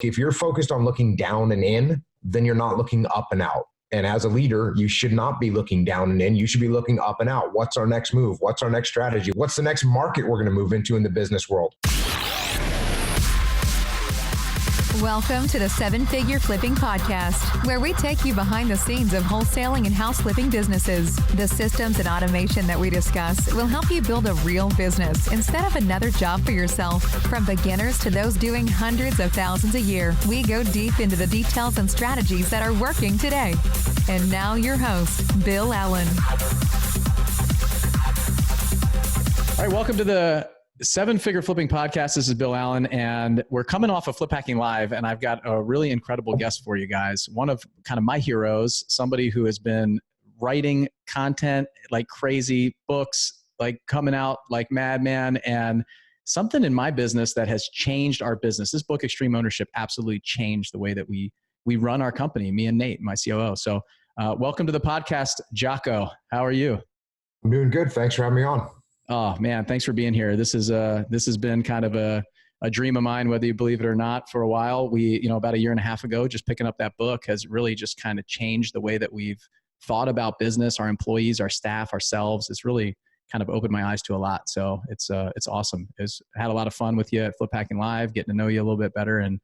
If you're focused on looking down and in, then you're not looking up and out. And as a leader, you should not be looking down and in. You should be looking up and out. What's our next move? What's our next strategy? What's the next market we're going to move into in the business world? Welcome to the Seven Figure Flipping Podcast, where we take you behind the scenes of wholesaling and house flipping businesses. The systems and automation that we discuss will help you build a real business instead of another job for yourself. From beginners to those doing hundreds of thousands a year, we go deep into the details and strategies that are working today. And now your host, Bill Allen. All right, welcome to the Seven Figure Flipping Podcast. This is Bill Allen, and we're coming off of Flip Hacking Live, and I've got a really incredible guest for you guys. One of kind of my heroes, somebody who has been writing content like crazy, books like coming out like madman, and something in my business that has changed our business. This book, Extreme Ownership, absolutely changed the way that we run our company, me and Nate, my COO. So welcome to the podcast, Jocko. How are you? I'm doing good. Thanks for having me on. Oh man, thanks for being here. This has been kind of a dream of mine, whether you believe it or not, for a while. We, about a year and a half ago, just picking up that book has really just kind of changed the way that we've thought about business, our employees, our staff, ourselves. It's really kind of opened my eyes to a lot. So it's awesome. I had a lot of fun with you at Flip Hacking Live, getting to know you a little bit better, and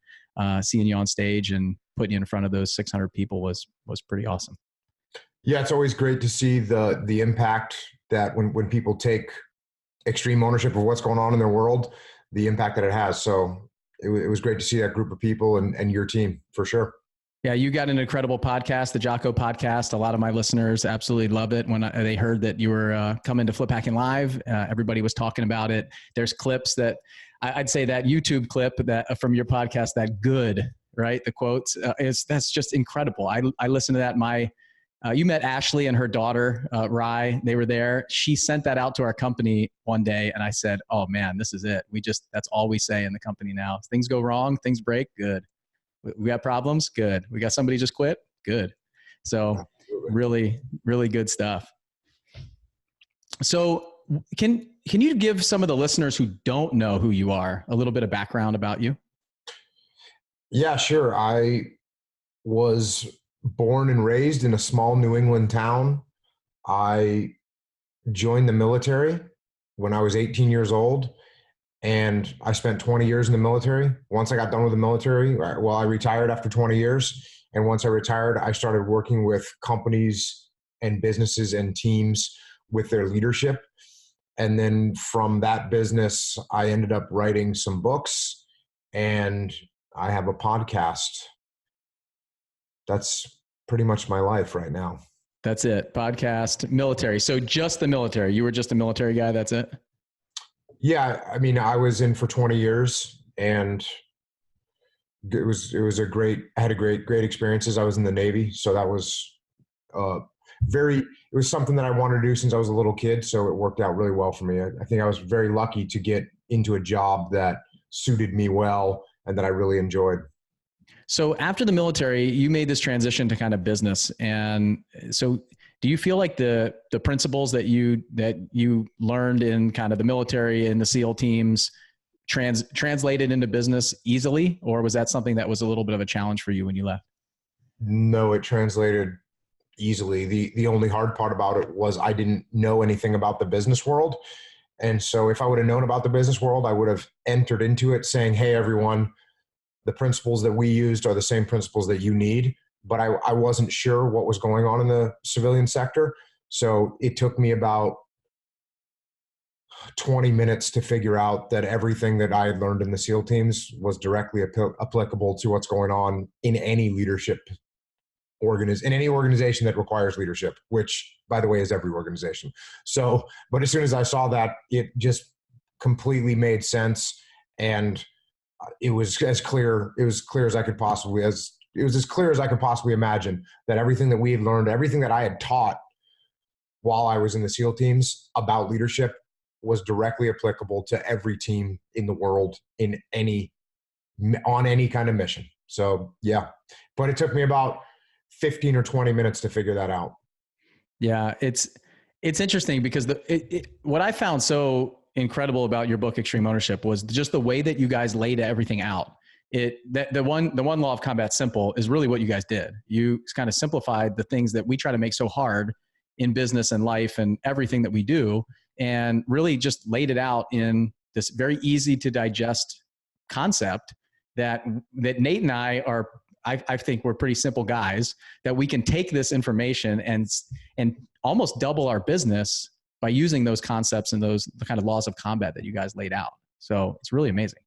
seeing you on stage and putting you in front of those 600 people was pretty awesome. Yeah, it's always great to see the impact that when people take extreme ownership of what's going on in their world, the impact that it has. So it was great to see that group of people and your team, for sure. Yeah, you got an incredible podcast, the Jocko podcast. A lot of my listeners absolutely loved it when they heard that you were coming to Flip Hacking Live. Everybody was talking about it. There's clips that I'd say that YouTube clip that from your podcast, that good, right? The quotes that's just incredible. I listened to that. You met Ashley and her daughter, Rye. They were there. She sent that out to our company one day, and I said, oh man, this is it. That's all we say in the company now. Things go wrong, things break, good. We got problems, good. We got somebody just quit, good. So really, really good stuff. So can you give some of the listeners who don't know who you are a little bit of background about you? Yeah, sure. I was born and raised in a small New England town. I joined the military when I was 18 years old, and I spent 20 years in the military. Once I got done with the military, I retired after 20 years. And once I retired, I started working with companies and businesses and teams with their leadership. And then from that business, I ended up writing some books, and I have a podcast. That's pretty much my life right now. That's it. Podcast, military. So just the military. You were just a military guy. That's it. Yeah. I mean, I was in for 20 years, and it was I had great experiences. I was in the Navy. So that was it was something that I wanted to do since I was a little kid. So it worked out really well for me. I think I was very lucky to get into a job that suited me well and that I really enjoyed. So after the military, you made this transition to kind of business. And so do you feel like the principles that you learned in kind of the military and the SEAL teams translated into business easily? Or was that something that was a little bit of a challenge for you when you left? No, it translated easily. The only hard part about it was I didn't know anything about the business world. And so if I would have known about the business world, I would have entered into it saying, hey, everyone, the principles that we used are the same principles that you need. But I wasn't sure what was going on in the civilian sector. So it took me about 20 minutes to figure out that everything that I had learned in the SEAL teams was directly applicable to what's going on in any leadership in any organization that requires leadership, which, by the way, is every organization. So, but as soon as I saw that, it just completely made sense. And it was as clear as I could possibly imagine that everything that we had learned, everything that I had taught while I was in the SEAL teams about leadership was directly applicable to every team in the world on any kind of mission. So yeah, but it took me about 15 or 20 minutes to figure that out. Yeah. It's interesting because what I found so incredible about your book, Extreme Ownership, was just the way that you guys laid everything out. the one law of combat simple is really what you guys did. You kind of simplified the things that we try to make so hard in business and life and everything that we do, and really just laid it out in this very easy to digest concept that Nate and I think we're pretty simple guys, that we can take this information and almost double our business by using those concepts and the kind of laws of combat that you guys laid out. So it's really amazing.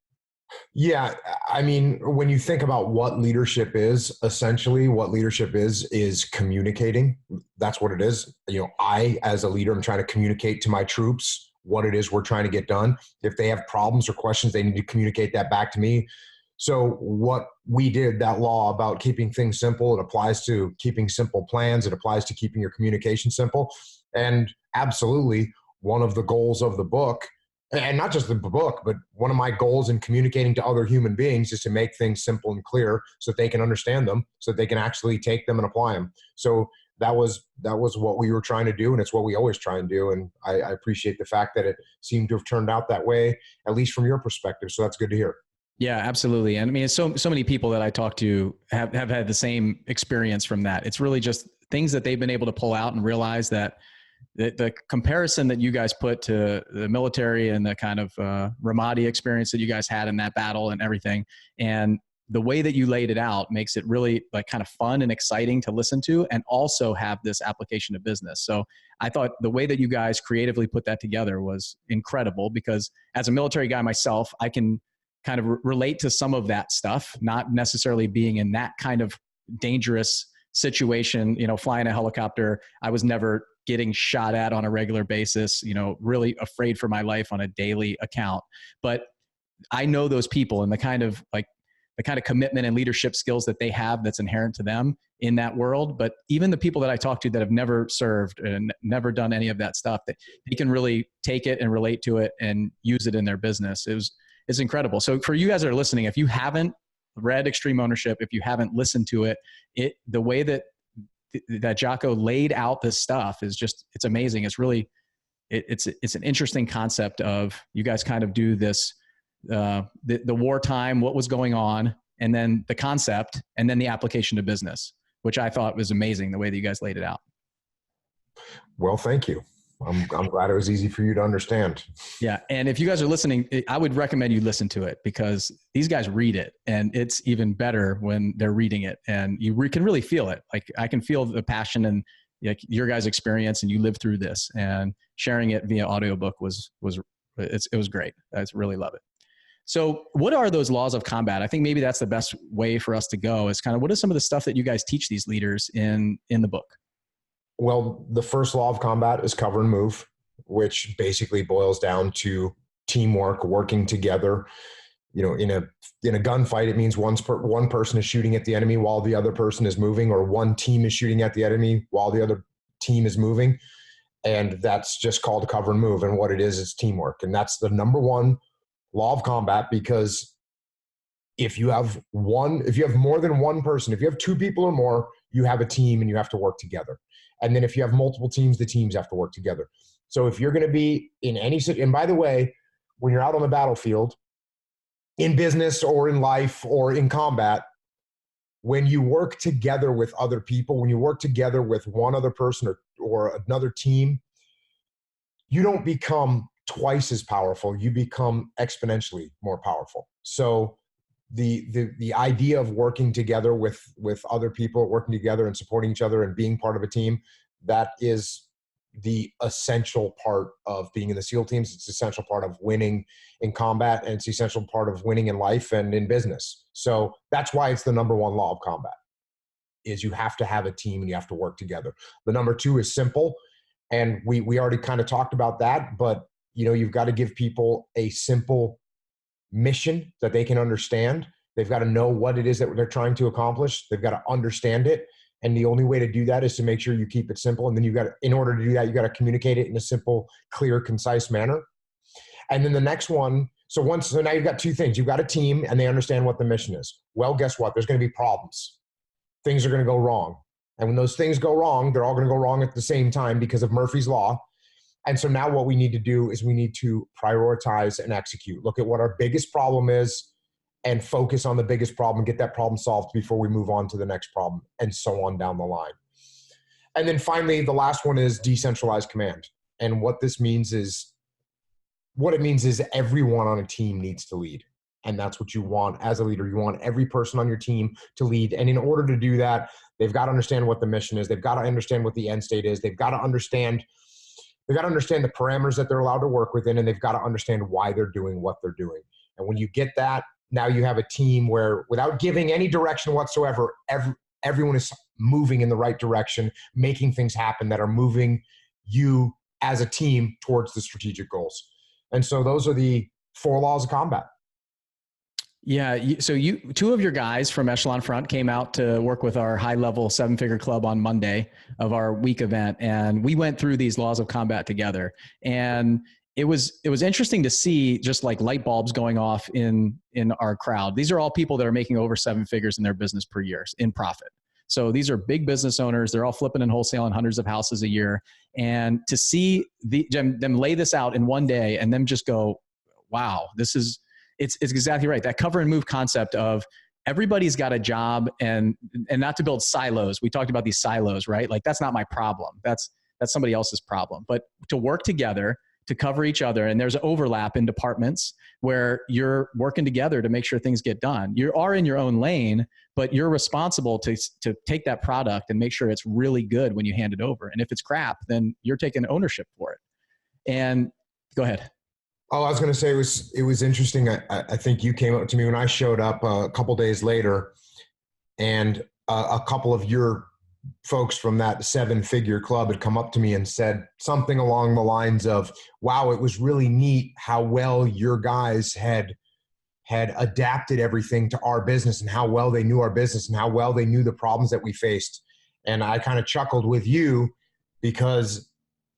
Yeah. I mean, when you think about what leadership is, essentially what leadership is communicating. That's what it is. I, as a leader, I'm trying to communicate to my troops what it is we're trying to get done. If they have problems or questions, they need to communicate that back to me. So what we did, that law about keeping things simple, it applies to keeping simple plans. It applies to keeping your communication simple. And absolutely, one of the goals of the book, and not just the book, but one of my goals in communicating to other human beings, is to make things simple and clear so that they can understand them, so that they can actually take them and apply them. So that was what we were trying to do, and it's what we always try and do. And I appreciate the fact that it seemed to have turned out that way, at least from your perspective. So that's good to hear. Yeah, absolutely. And I mean, so many people that I talk to have had the same experience from that. It's really just things that they've been able to pull out and realize that the comparison that you guys put to the military and the kind of Ramadi experience that you guys had in that battle and everything, and the way that you laid it out makes it really like kind of fun and exciting to listen to, and also have this application to business. So I thought the way that you guys creatively put that together was incredible, because as a military guy myself, I can kind of relate to some of that stuff, not necessarily being in that kind of dangerous situation, flying a helicopter. I was never getting shot at on a regular basis, really afraid for my life on a daily account. But I know those people and the kind of commitment and leadership skills that they have that's inherent to them in that world. But even the people that I talk to that have never served and never done any of that stuff, that they can really take it and relate to it and use it in their business. It's incredible. So for you guys that are listening, if you haven't read Extreme Ownership, if you haven't listened to it, the way that Jocko laid out this stuff is just, it's amazing. It's really, it's an interesting concept of, you guys kind of do this, the wartime, what was going on, and then the concept, and then the application to business, which I thought was amazing, the way that you guys laid it out. Well, thank you. I'm glad it was easy for you to understand. Yeah. And if you guys are listening, I would recommend you listen to it, because these guys read it, and it's even better when they're reading it, and you can really feel it. Like, I can feel the passion and like your guys' experience, and you lived through this, and sharing it via audiobook was great. I really love it. So what are those laws of combat? I think maybe that's the best way for us to go, is kind of, what is some of the stuff that you guys teach these leaders in the book? Well, the first law of combat is cover and move, which basically boils down to teamwork, working together. In a gunfight, it means one person is shooting at the enemy while the other person is moving, or one team is shooting at the enemy while the other team is moving. And that's just called cover and move. And what it is teamwork. And that's the number one law of combat, because if you have more than one person, if you have two people or more, you have a team and you have to work together. And then if you have multiple teams, the teams have to work together. So if you're going to be in any, and by the way, when you're out on the battlefield, in business or in life or in combat, when you work together with other people, when you work together with one other person or another team, you don't become twice as powerful. You become exponentially more powerful. So the idea of working together with other people, working together and supporting each other and being part of a team, that is the essential part of being in the SEAL teams. It's an essential part of winning in combat, and it's an essential part of winning in life and in business. So that's why it's the number one law of combat, is you have to have a team and you have to work together. The number two is simple. And we already kind of talked about that, but you've got to give people a simple mission that they can understand. They've got to know what it is that they're trying to accomplish. They've got to understand it. And the only way to do that is to make sure you keep it simple. And then in order to do that, you got to communicate it in a simple, clear, concise manner. And then the next one, so now you've got two things. You've got a team and they understand what the mission is. Well, guess what? There's going to be problems. Things are going to go wrong. And when those things go wrong, they're all going to go wrong at the same time because of Murphy's Law. And so now what we need to do is we need to prioritize and execute. Look at what our biggest problem is and focus on the biggest problem, get that problem solved before we move on to the next problem, and so on down the line. And then finally, the last one is decentralized command. And what it means is everyone on a team needs to lead. And that's what you want as a leader. You want every person on your team to lead. And in order to do that, they've got to understand what the mission is. They've got to understand what the end state is. They've got to understand the parameters that they're allowed to work within, and they've got to understand why they're doing what they're doing. And when you get that, now you have a team where, without giving any direction whatsoever, everyone is moving in the right direction, making things happen that are moving you as a team towards the strategic goals. And so those are the 4 laws of combat. Yeah. So two of your guys from Echelon Front came out to work with our high-level 7-figure club on Monday of our week event. And we went through these laws of combat together. And it was interesting to see just like light bulbs going off in our crowd. These are all people that are making over 7 figures in their business per year in profit. So these are big business owners. They're all flipping and wholesaling hundreds of houses a year. And to see them lay this out in one day and them just go, wow, it's exactly right. That cover and move concept of everybody's got a job and not to build silos. We talked about these silos, right? Like that's not my problem. That's somebody else's problem. But to work together, to cover each other. And there's overlap in departments where you're working together to make sure things get done. You are in your own lane, but you're responsible to take that product and make sure it's really good when you hand it over. And if it's crap, then you're taking ownership for it. And go ahead. Oh, I was going to say it was interesting. I think you came up to me when I showed up a couple days later, and a couple of your folks from that 7-figure club had come up to me and said something along the lines of, wow, it was really neat how well your guys had adapted everything to our business and how well they knew our business and how well they knew the problems that we faced. And I kind of chuckled with you because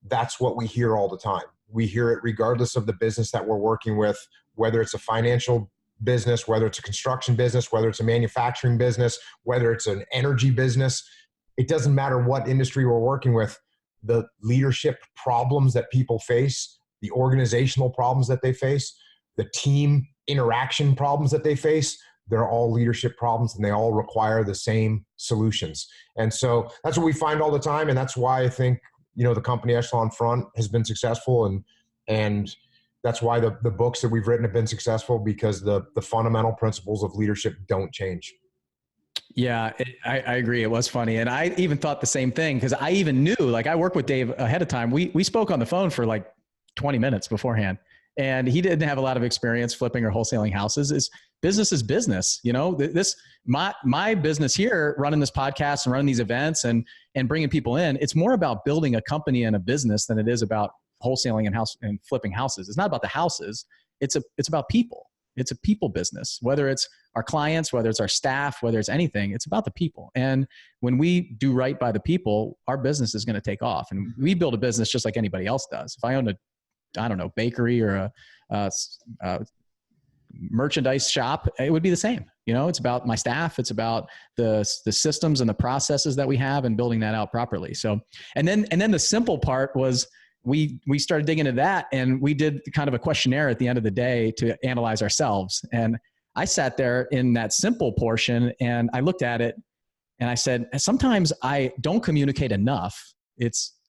that's what we hear all the time. We hear it regardless of the business that we're working with, whether it's a financial business, whether it's a construction business, whether it's a manufacturing business, whether it's an energy business. It doesn't matter what industry we're working with. The leadership problems that people face, the organizational problems that they face, the team interaction problems that they face, they're all leadership problems and they all require the same solutions. And so that's what we find all the time. And that's why I think, the company Echelon Front has been successful, and that's why the books that we've written have been successful, because the fundamental principles of leadership don't change. Yeah, I agree. It was funny. And I even thought the same thing, because I even knew, like, I worked with Dave ahead of time. We spoke on the phone for like 20 minutes beforehand, and he didn't have a lot of experience flipping or wholesaling houses. Business is business. My business here, running this podcast and running these events and bringing people in, it's more about building a company and a business than it is about wholesaling and flipping houses. It's not about the houses. It's about people. It's a people business, whether it's our clients, whether it's our staff, whether it's anything, it's about the people. And when we do right by the people, our business is going to take off. And we build a business just like anybody else does. If I owned a bakery or a merchandise shop, it would be the same. It's about my staff. It's about the systems and the processes that we have and building that out properly. So, and then the simple part was we started digging into that, and we did kind of a questionnaire at the end of the day to analyze ourselves. And I sat there in that simple portion and I looked at it and I said, sometimes I don't communicate enough.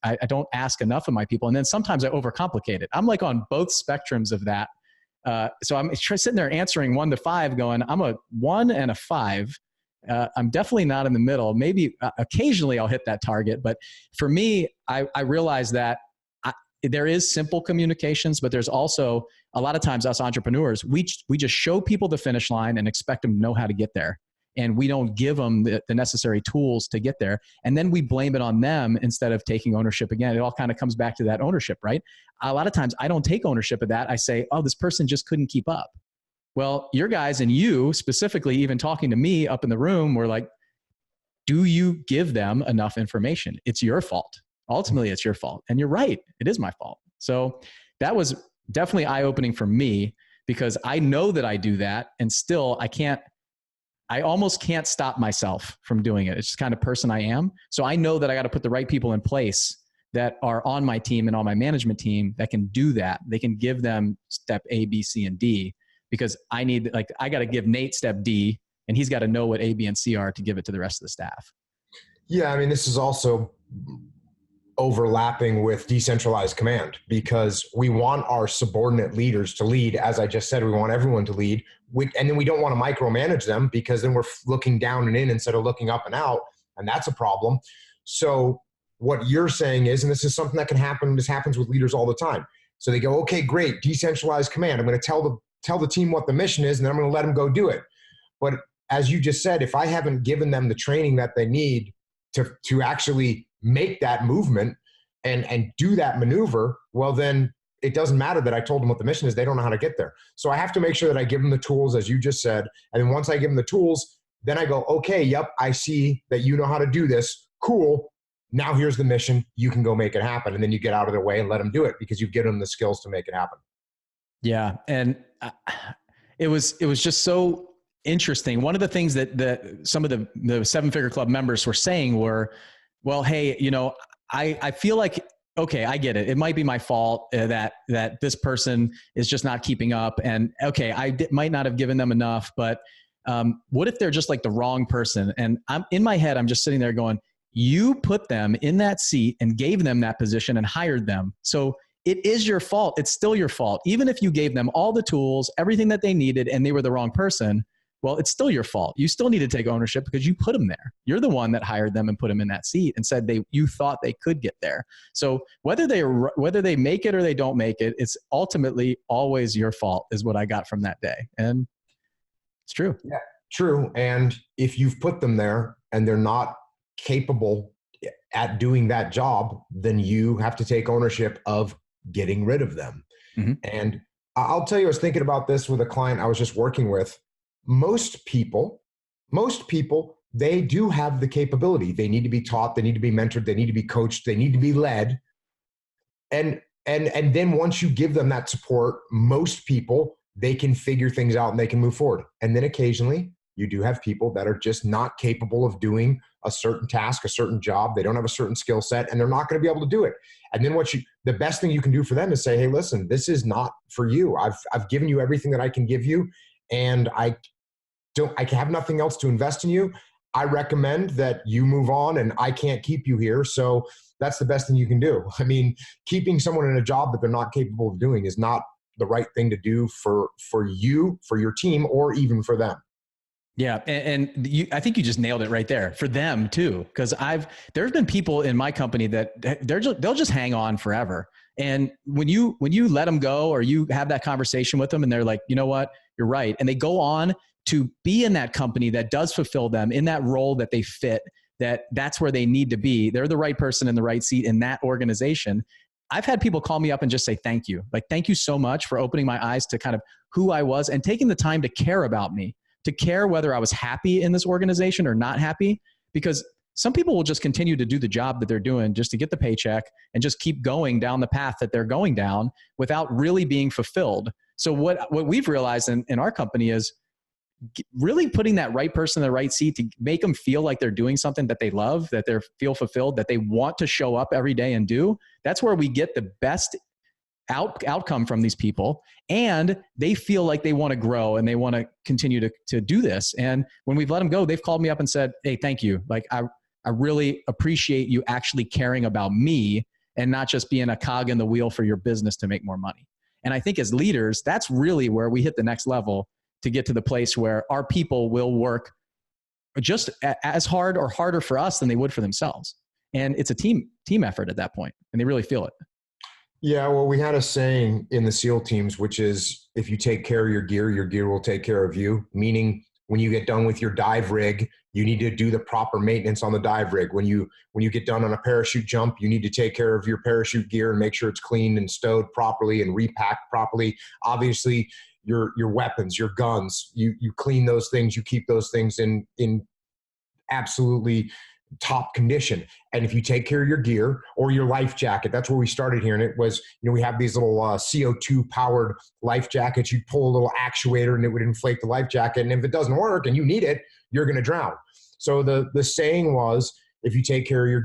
I don't ask enough of my people. And then sometimes I overcomplicate it. I'm like on both spectrums of that. So I'm sitting there answering 1 to 5 going, I'm a 1 and a 5. I'm definitely not in the middle. Maybe occasionally I'll hit that target. But for me, I realized that there is simple communications, but there's also a lot of times us entrepreneurs, we just show people the finish line and expect them to know how to get there. And we don't give them the necessary tools to get there. And then we blame it on them instead of taking ownership again. It all kind of comes back to that ownership, right? A lot of times I don't take ownership of that. I say, oh, this person just couldn't keep up. Well, your guys and you specifically, even talking to me up in the room, were like, do you give them enough information? It's your fault. Ultimately, it's your fault. And you're right. It is my fault. So that was definitely eye-opening for me, because I know that I do that, and still I almost can't stop myself from doing it. It's just the kind of person I am. So I know that I got to put the right people in place that are on my team and on my management team that can do that. They can give them step A, B, C, and D, because I got to give Nate step D, and he's got to know what A, B, and C are to give it to the rest of the staff. Yeah. I mean, this is also overlapping with decentralized command, because we want our subordinate leaders to lead. As I just said, we want everyone to lead. And then we don't want to micromanage them, because then we're looking down and in instead of looking up and out. And that's a problem. So what you're saying is, and this is something that can happen, this happens with leaders all the time. So they go, okay, great, decentralized command. I'm going to tell the team what the mission is, and then I'm going to let them go do it. But as you just said, if I haven't given them the training that they need to actually make that movement and do that maneuver, well, then it doesn't matter that I told them what the mission is. They don't know how to get there. So I have to make sure that I give them the tools, as you just said. And then once I give them the tools, then I go, okay, yep, I see that you know how to do this. Cool. Now here's the mission. You can go make it happen. And then you get out of their way and let them do it, because you've given them the skills to make it happen. Yeah. And it was just so interesting. One of the things that some of the Seven Figure Club members were saying were, well, hey, I feel like, okay, I get it. It might be my fault that this person is just not keeping up. And okay, might not have given them enough, but what if they're just like the wrong person? And I'm in my head, I'm just sitting there going, you put them in that seat and gave them that position and hired them. So it is your fault. It's still your fault. Even if you gave them all the tools, everything that they needed, and they were the wrong person, well, it's still your fault. You still need to take ownership, because you put them there. You're the one that hired them and put them in that seat and said you thought they could get there. So whether they make it or they don't make it, it's ultimately always your fault, is what I got from that day. And it's true. Yeah, true. And if you've put them there and they're not capable at doing that job, then you have to take ownership of getting rid of them. Mm-hmm. And I'll tell you, I was thinking about this with a client I was just working with. Most people, they do have the capability. They need to be taught, they need to be mentored, they need to be coached, they need to be led. And then once you give them that support, most people, they can figure things out and they can move forward. And then occasionally you do have people that are just not capable of doing a certain task, a certain job. They don't have a certain skill set, and they're not going to be able to do it. And then the best thing you can do for them is say, hey, listen, this is not for you. I've given you everything that I can give you, and I have nothing else to invest in you. I recommend that you move on, and I can't keep you here. So that's the best thing you can do. I mean, keeping someone in a job that they're not capable of doing is not the right thing to do for you, for your team, or even for them. Yeah. I think you just nailed it right there for them too. Cause there's been people in my company that they'll just hang on forever. And when you let them go, or you have that conversation with them and they're like, you know what, you're right. And they go on to be in that company that does fulfill them in that role that they fit, that's where they need to be. They're the right person in the right seat in that organization. I've had people call me up and just say, thank you. Like, thank you so much for opening my eyes to kind of who I was and taking the time to care about me, to care whether I was happy in this organization or not happy, because some people will just continue to do the job that they're doing just to get the paycheck and just keep going down the path that they're going down without really being fulfilled. So what we've realized in our company is really putting that right person in the right seat to make them feel like they're doing something that they love, that they feel fulfilled, that they want to show up every day and do. That's where we get the best outcome from these people, and they feel like they want to grow and they want to continue to do this. And when we've let them go, they've called me up and said, hey, thank you. Like, I really appreciate you actually caring about me and not just being a cog in the wheel for your business to make more money. And I think as leaders, that's really where we hit the next level to get to the place where our people will work just as hard or harder for us than they would for themselves. And it's a team effort at that point, and they really feel it. Yeah, well, we had a saying in the SEAL teams, which is, if you take care of your gear will take care of you. Meaning, when you get done with your dive rig, you need to do the proper maintenance on the dive rig. When you get done on a parachute jump, you need to take care of your parachute gear and make sure it's cleaned and stowed properly and repacked properly. Obviously, your weapons, your guns, you clean those things, you keep those things in absolutely top condition. And if you take care of your gear or your life jacket, that's where we started here. And it was, we have these little CO2 powered life jackets. You'd pull a little actuator and it would inflate the life jacket. And if it doesn't work and you need it, you're going to drown. So the saying was, if you take care of your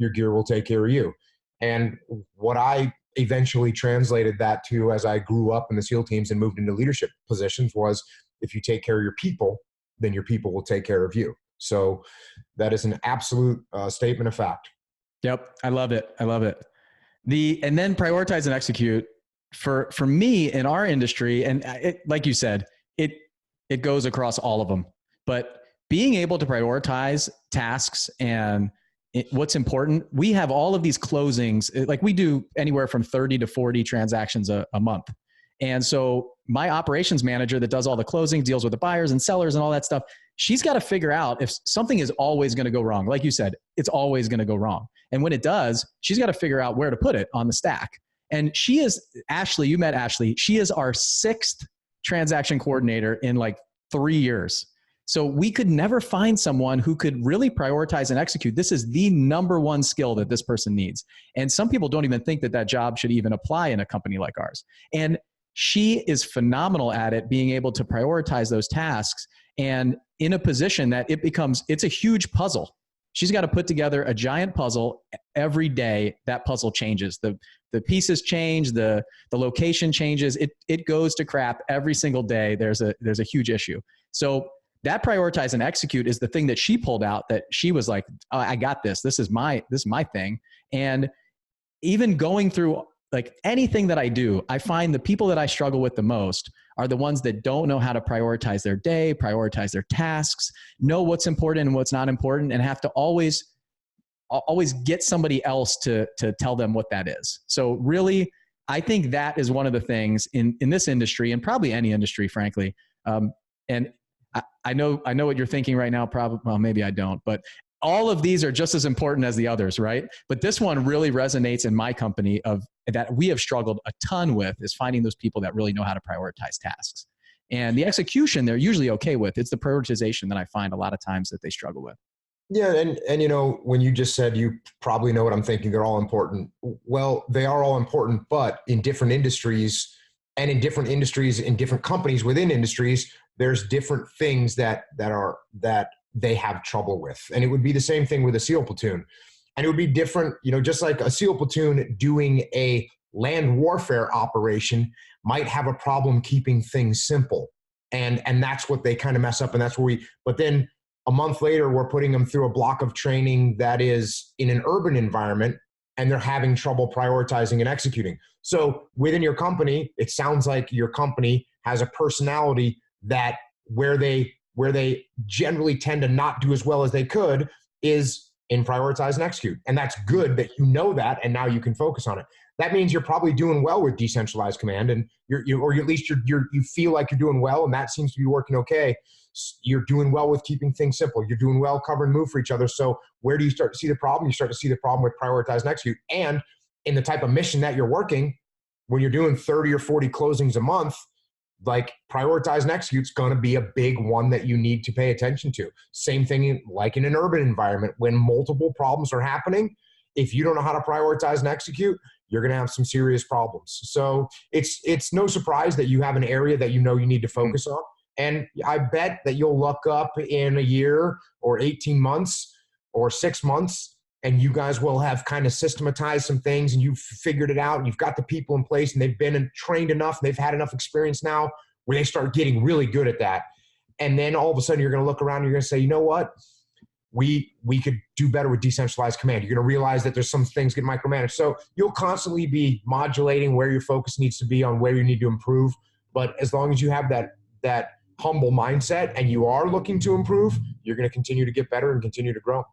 gear will take care of you. And what I eventually translated that to, as I grew up in the SEAL teams and moved into leadership positions, was if you take care of your people, then your people will take care of you. So that is an absolute statement of fact. Yep. I love it. I love it. And then prioritize and execute for me in our industry. And like you said, it goes across all of them, but being able to prioritize tasks and what's important, we have all of these closings, like we do anywhere from 30 to 40 transactions a month. And so my operations manager that does all the closings, deals with the buyers and sellers and all that stuff, she's got to figure out if something is always going to go wrong. Like you said, it's always going to go wrong. And when it does, she's got to figure out where to put it on the stack. And she is, Ashley, you met Ashley. She is our 6th transaction coordinator in like 3 years. So we could never find someone who could really prioritize and execute. This is the number one skill that this person needs. And some people don't even think that job should even apply in a company like ours. And she is phenomenal at it, being able to prioritize those tasks and in a position that it's a huge puzzle. She's got to put together a giant puzzle every day. That puzzle changes. The pieces change, the location changes. It goes to crap every single day. There's a huge issue. So that prioritize and execute is the thing that she pulled out, that she was like, oh, I got this. This is my thing. And even going through like anything that I do, I find the people that I struggle with the most are the ones that don't know how to prioritize their day, prioritize their tasks, know what's important and what's not important, and have to always get somebody else to tell them what that is. So really, I think that is one of the things in this industry, and probably any industry, frankly. And I know what you're thinking right now. Probably, well, maybe I don't, but all of these are just as important as the others, right? But this one really resonates in my company that we have struggled a ton with, is finding those people that really know how to prioritize tasks. And the execution they're usually okay with. It's the prioritization that I find a lot of times that they struggle with. Yeah. And when you just said, you probably know what I'm thinking, they're all important. Well, they are all important, but in different industries in different companies within industries, there's different things that they have trouble with. And it would be the same thing with a SEAL platoon. And it would be different, just like a SEAL platoon doing a land warfare operation might have a problem keeping things simple. And that's what they kind of mess up. And that's where but then a month later, we're putting them through a block of training that is in an urban environment, and they're having trouble prioritizing and executing. So within your company, it sounds like your company has a personality that where they generally tend to not do as well as they could is in prioritize and execute. And that's good that you know that, and now you can focus on it. That means you're probably doing well with decentralized command, and or at least you feel like you're doing well, and that seems to be working okay. You're doing well with keeping things simple. You're doing well cover and move for each other. So where do you start to see the problem? You start to see the problem with prioritize and execute. And in the type of mission that you're working, when you're doing 30 or 40 closings a month, like prioritize and execute is going to be a big one that you need to pay attention to. Same thing like in an urban environment, when multiple problems are happening, if you don't know how to prioritize and execute, you're going to have some serious problems. So it's no surprise that you have an area that you need to focus on. And I bet that you'll look up in a year or 18 months or 6 months, and you guys will have kind of systematized some things, and you've figured it out, and you've got the people in place, and they've been trained enough, and they've had enough experience now where they start getting really good at that. And then all of a sudden you're going to look around and you're going to say, you know what? We could do better with decentralized command. You're going to realize that there's some things get micromanaged. So you'll constantly be modulating where your focus needs to be on where you need to improve. But as long as you have that humble mindset and you are looking to improve, you're going to continue to get better and continue to grow.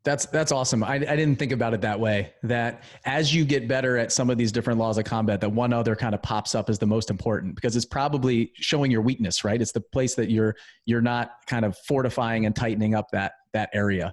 That's awesome. I didn't think about it that way, that as you get better at some of these different laws of combat, that one other kind of pops up as the most important, because it's probably showing your weakness, right? It's the place that you're not kind of fortifying and tightening up that area.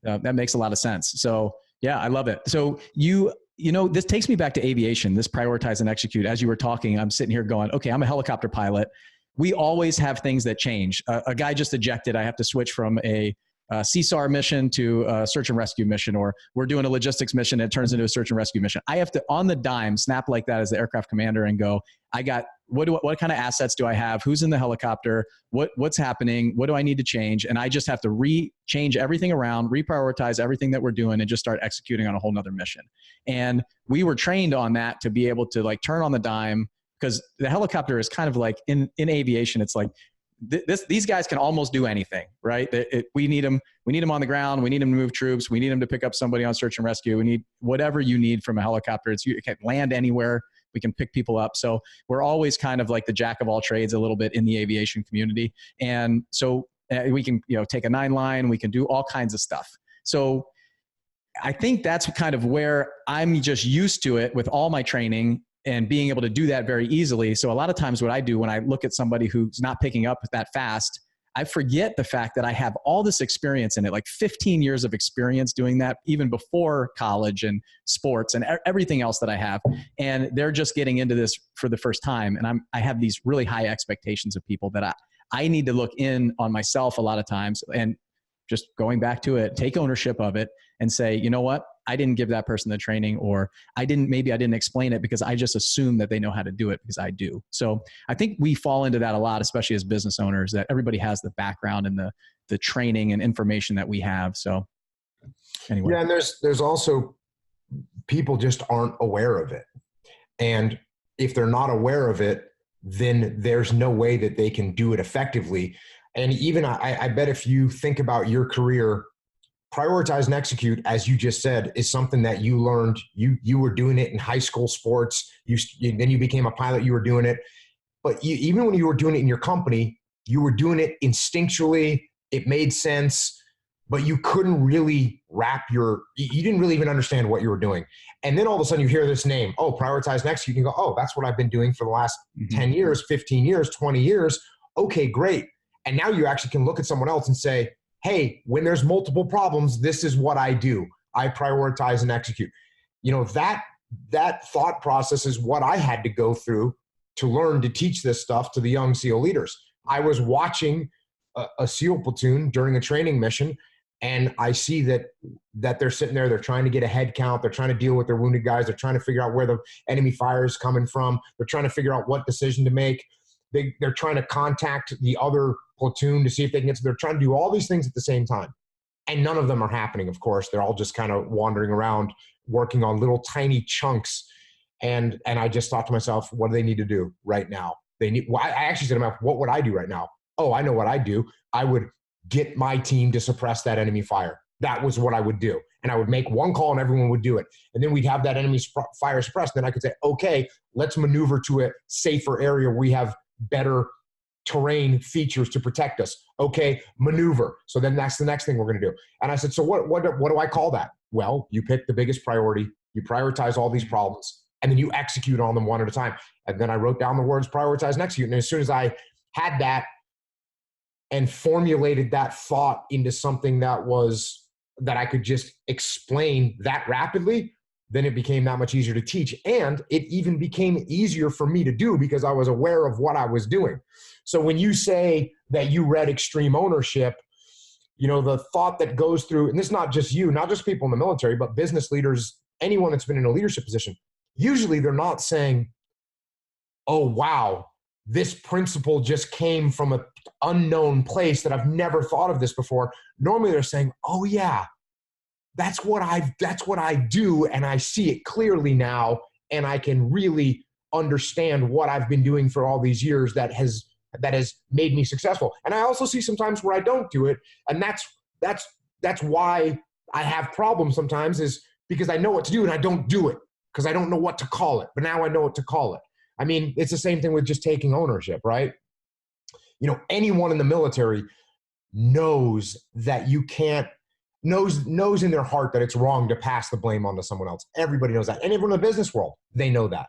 That makes a lot of sense. So yeah, I love it. So this takes me back to aviation, this prioritize and execute. As you were talking, I'm sitting here going, okay, I'm a helicopter pilot. We always have things that change. A guy just ejected. I have to switch from a CSAR mission to a search and rescue mission, or we're doing a logistics mission. It turns into a search and rescue mission. I have to, on the dime, snap like that as the aircraft commander and go, I got what kind of assets do I have? Who's in the helicopter? What's happening? What do I need to change? And I just have to change everything around, reprioritize everything that we're doing, and just start executing on a whole nother mission. And we were trained on that to be able to like turn on the dime, because the helicopter is kind of like in aviation. It's like these guys can almost do anything, right? We need them on the ground. We need them to move troops. We need them to pick up somebody on search and rescue. We need whatever you need from a helicopter. You can land anywhere. We can pick people up. So we're always kind of like the jack of all trades a little bit in the aviation community. And so we can, take a 9-line, we can do all kinds of stuff. So I think that's kind of where I'm just used to it with all my training and being able to do that very easily. So a lot of times what I do when I look at somebody who's not picking up that fast, I forget the fact that I have all this experience in it, like 15 years of experience doing that, even before college and sports and everything else that I have. And they're just getting into this for the first time. And I have these really high expectations of people that I need to look in on myself a lot of times, and just going back to it, take ownership of it and say, you know what? I didn't give that person the training, or maybe I didn't explain it because I just assume that they know how to do it because I do. So I think we fall into that a lot, especially as business owners, that everybody has the background and the training and information that we have. So anyway. Yeah. And there's also people just aren't aware of it. And if they're not aware of it, then there's no way that they can do it effectively. And even I bet if you think about your career, prioritize and execute, as you just said, is something that you learned. You were doing it in high school sports. Then you became a pilot. You were doing it. But even when you were doing it in your company, you were doing it instinctually. It made sense, but you couldn't really you didn't really even understand what you were doing. And then all of a sudden you hear this name, prioritize and execute. You can go, oh, that's what I've been doing for the last 10 years, 15 years, 20 years. Okay, great. And now you actually can look at someone else and say, hey, when there's multiple problems, this is what I do. I prioritize and execute. That thought process is what I had to go through to learn to teach this stuff to the young SEAL leaders. I was watching a SEAL platoon during a training mission, and I see that they're sitting there, they're trying to get a head count, they're trying to deal with their wounded guys, they're trying to figure out where the enemy fire is coming from, they're trying to figure out what decision to make. They're trying to contact the other platoon to see if they can get to, they're trying to do all these things at the same time. And none of them are happening, of course. They're all just kind of wandering around, working on little tiny chunks. And I just thought to myself, what do they need to do right now? I actually said to myself, what would I do right now? Oh, I know what I'd do. I would get my team to suppress that enemy fire. That was what I would do. And I would make one call and everyone would do it. And then we'd have that enemy fire suppressed. Then I could say, okay, let's maneuver to a safer area where we have better terrain features to protect us. Okay, maneuver. So then that's the next thing we're going to do. And I said, so what do I call that? Well, you pick the biggest priority, you prioritize all these problems, and then you execute on them one at a time. And then I wrote down the words prioritize and execute. And as soon as I had that and formulated that thought into something that I could just explain that rapidly, then it became that much easier to teach. And it even became easier for me to do because I was aware of what I was doing. So when you say that you read Extreme Ownership, the thought that goes through, and this is not just you, not just people in the military, but business leaders, anyone that's been in a leadership position, usually they're not saying, oh, wow, this principle just came from an unknown place that I've never thought of this before. Normally they're saying, oh yeah, that's what I do, and I see it clearly now, and I can really understand what I've been doing for all these years that has made me successful. And I also see sometimes where I don't do it, and that's why I have problems sometimes, is because I know what to do and I don't do it because I don't know what to call it. But now I know what to call it. I mean, it's the same thing with just taking ownership, right? Anyone in the military knows that you can't, knows in their heart that it's wrong to pass the blame onto someone else. Everybody knows that. And everyone in the business world, they know that.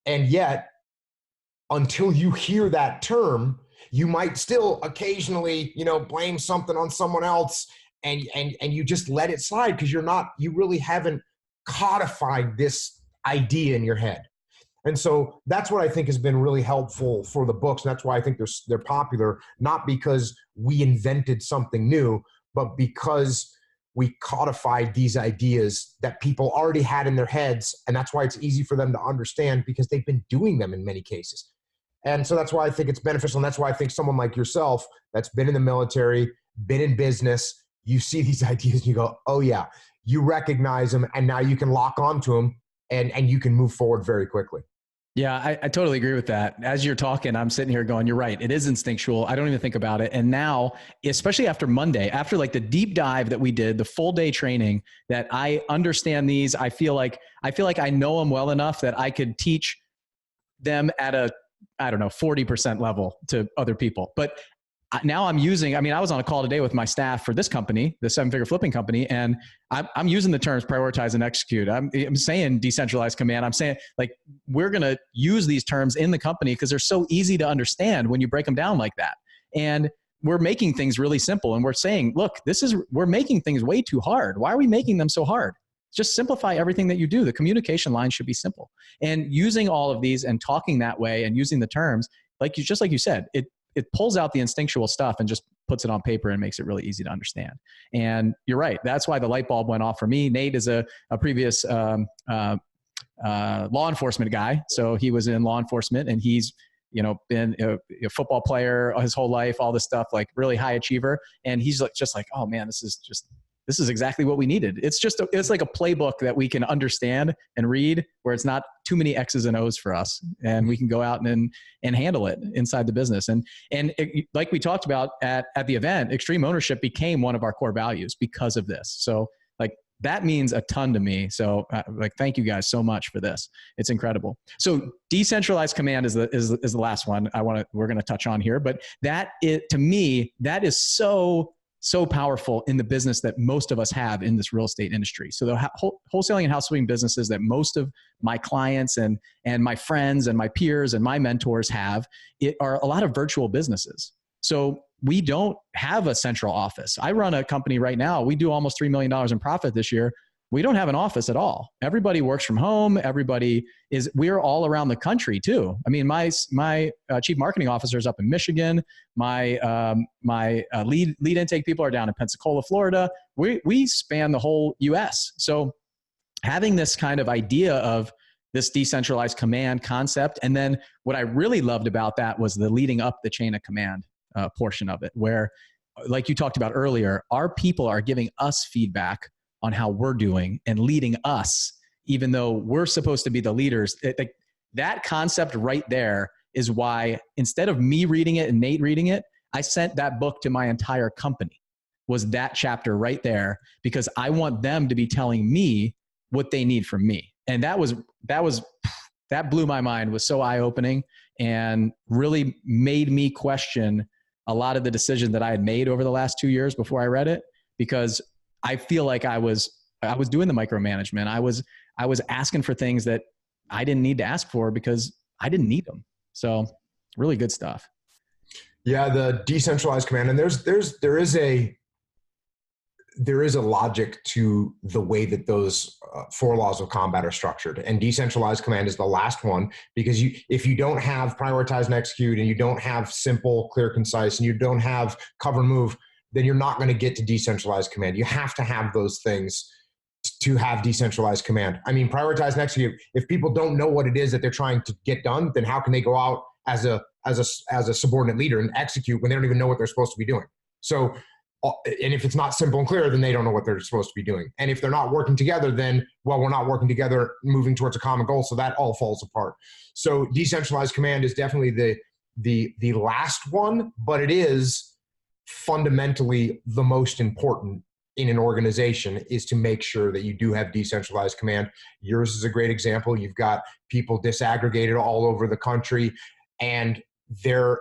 And yet, until you hear that term, you might still occasionally, blame something on someone else, and you just let it slide because you really haven't codified this idea in your head. And so that's what I think has been really helpful for the books. And that's why I think they're popular, not because we invented something new, but because we codified these ideas that people already had in their heads. And that's why it's easy for them to understand, because they've been doing them in many cases. And so that's why I think it's beneficial. And that's why I think someone like yourself that's been in the military, been in business, you see these ideas and you go, oh yeah, you recognize them, and now you can lock onto them and you can move forward very quickly. Yeah, I totally agree with that. As you're talking, I'm sitting here going, you're right. It is instinctual. I don't even think about it. And now, especially after Monday, after like the deep dive that we did, the full day training, that I understand these, I feel like I know them well enough that I could teach them at a, I don't know, 40% level to other people. But now I'm using, I mean, I was on a call today with my staff for this company, the 7-figure flipping company, and I'm using the terms prioritize and execute. I'm saying decentralized command. I'm saying, like, we're going to use these terms in the company because they're so easy to understand when you break them down like that. And we're making things really simple. And we're saying, look, we're making things way too hard. Why are we making them so hard? Just simplify everything that you do. The communication line should be simple. And using all of these and talking that way and using the terms, just like you said, it pulls out the instinctual stuff and just puts it on paper and makes it really easy to understand. And you're right. That's why the light bulb went off for me. Nate is a previous law enforcement guy. So he was in law enforcement, and he's, been a football player his whole life, all this stuff, like really high achiever. And he's just like, oh man, this is exactly what we needed. It's like a playbook that we can understand and read, where it's not too many X's and O's for us, and we can go out and handle it inside the business. And like we talked about at the event, extreme ownership became one of our core values because of this. So like that means a ton to me. So thank you guys so much for this. It's incredible. So decentralized command is the last one we're going to touch on here, but to me, that is so powerful in the business that most of us have in this real estate industry. So the wholesaling and house flipping businesses that most of my clients and my friends and my peers and my mentors have, are a lot of virtual businesses. So we don't have a central office. I run a company right now. We do almost $3 million in profit this year. We don't have an office at all. Everybody works from home. We're all around the country too. I mean, my chief marketing officer is up in Michigan. My lead intake people are down in Pensacola, Florida. We span the whole US. So having this kind of idea of this decentralized command concept. And then what I really loved about that was the leading up the chain of command portion of it, where, like you talked about earlier, our people are giving us feedback on how we're doing and leading us, even though we're supposed to be the leaders. That concept right there is why, instead of me reading it and Nate reading it, I sent that book to my entire company, was that chapter right there, because I want them to be telling me what they need from me. And that blew my mind, was so eye-opening, and really made me question a lot of the decisions that I had made over the last 2 years before I read it, because I feel like I was doing the micromanagement. I was asking for things that I didn't need to ask for because I didn't need them. So really good stuff. Yeah. The decentralized command, and there is a logic to the way that those 4 laws of combat are structured. And decentralized command is the last one, because if you don't have prioritize and execute, and you don't have simple, clear, concise, and you don't have cover and move, then you're not going to get to decentralized command. You have to have those things to have decentralized command. I mean, prioritize and execute. If people don't know what it is that they're trying to get done, then how can they go out as a subordinate leader and execute when they don't even know what they're supposed to be doing? So, and if it's not simple and clear, then they don't know what they're supposed to be doing. And if they're not working together, then, well, we're not working together, moving towards a common goal. So that all falls apart. So decentralized command is definitely the last one, but it is fundamentally the most important in an organization, is to make sure that you do have decentralized command. Yours is a great example. You've got people disaggregated all over the country, and they're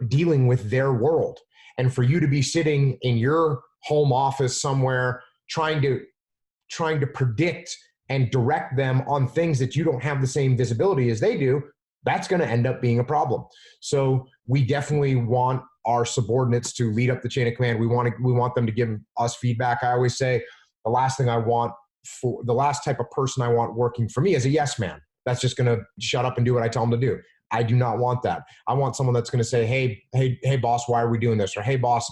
dealing with their world. And for you to be sitting in your home office somewhere trying to predict and direct them on things that you don't have the same visibility as they do, that's going to end up being a problem. So we definitely want our subordinates to lead up the chain of command. We want them to give us feedback. I always say the last type of person I want working for me is a yes man. That's just going to shut up and do what I tell them to do. I do not want that. I want someone that's going to say, hey, boss, why are we doing this? Or, hey, boss,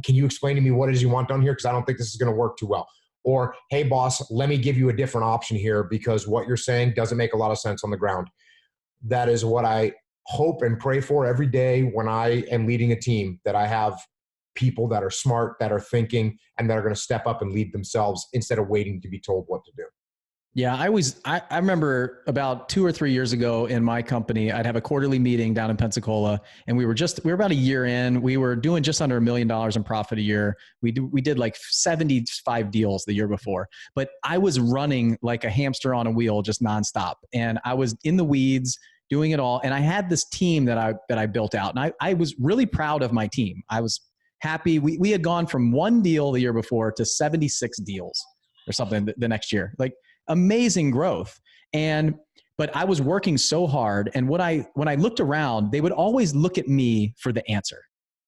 Can you explain to me what it is you want done here? Because I don't think this is going to work too well. Or, hey, boss, let me give you a different option here because what you're saying doesn't make a lot of sense on the ground. That is what I hope and pray for every day when I am leading a team, that I have people that are smart, that are thinking, and that are going to step up and lead themselves instead of waiting to be told what to do. Yeah, I remember about 2 or 3 years ago in my company, I'd have a quarterly meeting down in Pensacola, and we were about a year in. We were doing just under $1 million in profit a year. We did like 75 deals the year before, but I was running like a hamster on a wheel, just nonstop. And I was in the weeds doing it all. And I had this team that I built out, and I was really proud of my team. I was happy. We had gone from 1 deal the year before to 76 deals or something the next year. Like, amazing growth. But I was working so hard. And when I looked around, they would always look at me for the answer.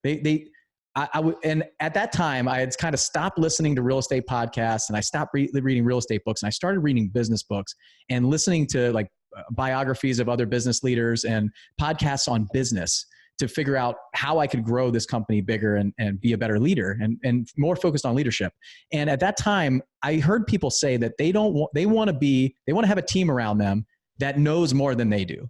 And at that time I had kind of stopped listening to real estate podcasts, and I stopped reading real estate books, and I started reading business books and listening to like biographies of other business leaders and podcasts on business to figure out how I could grow this company bigger and be a better leader and more focused on leadership. And at that time, I heard people say that they want to have a team around them that knows more than they do.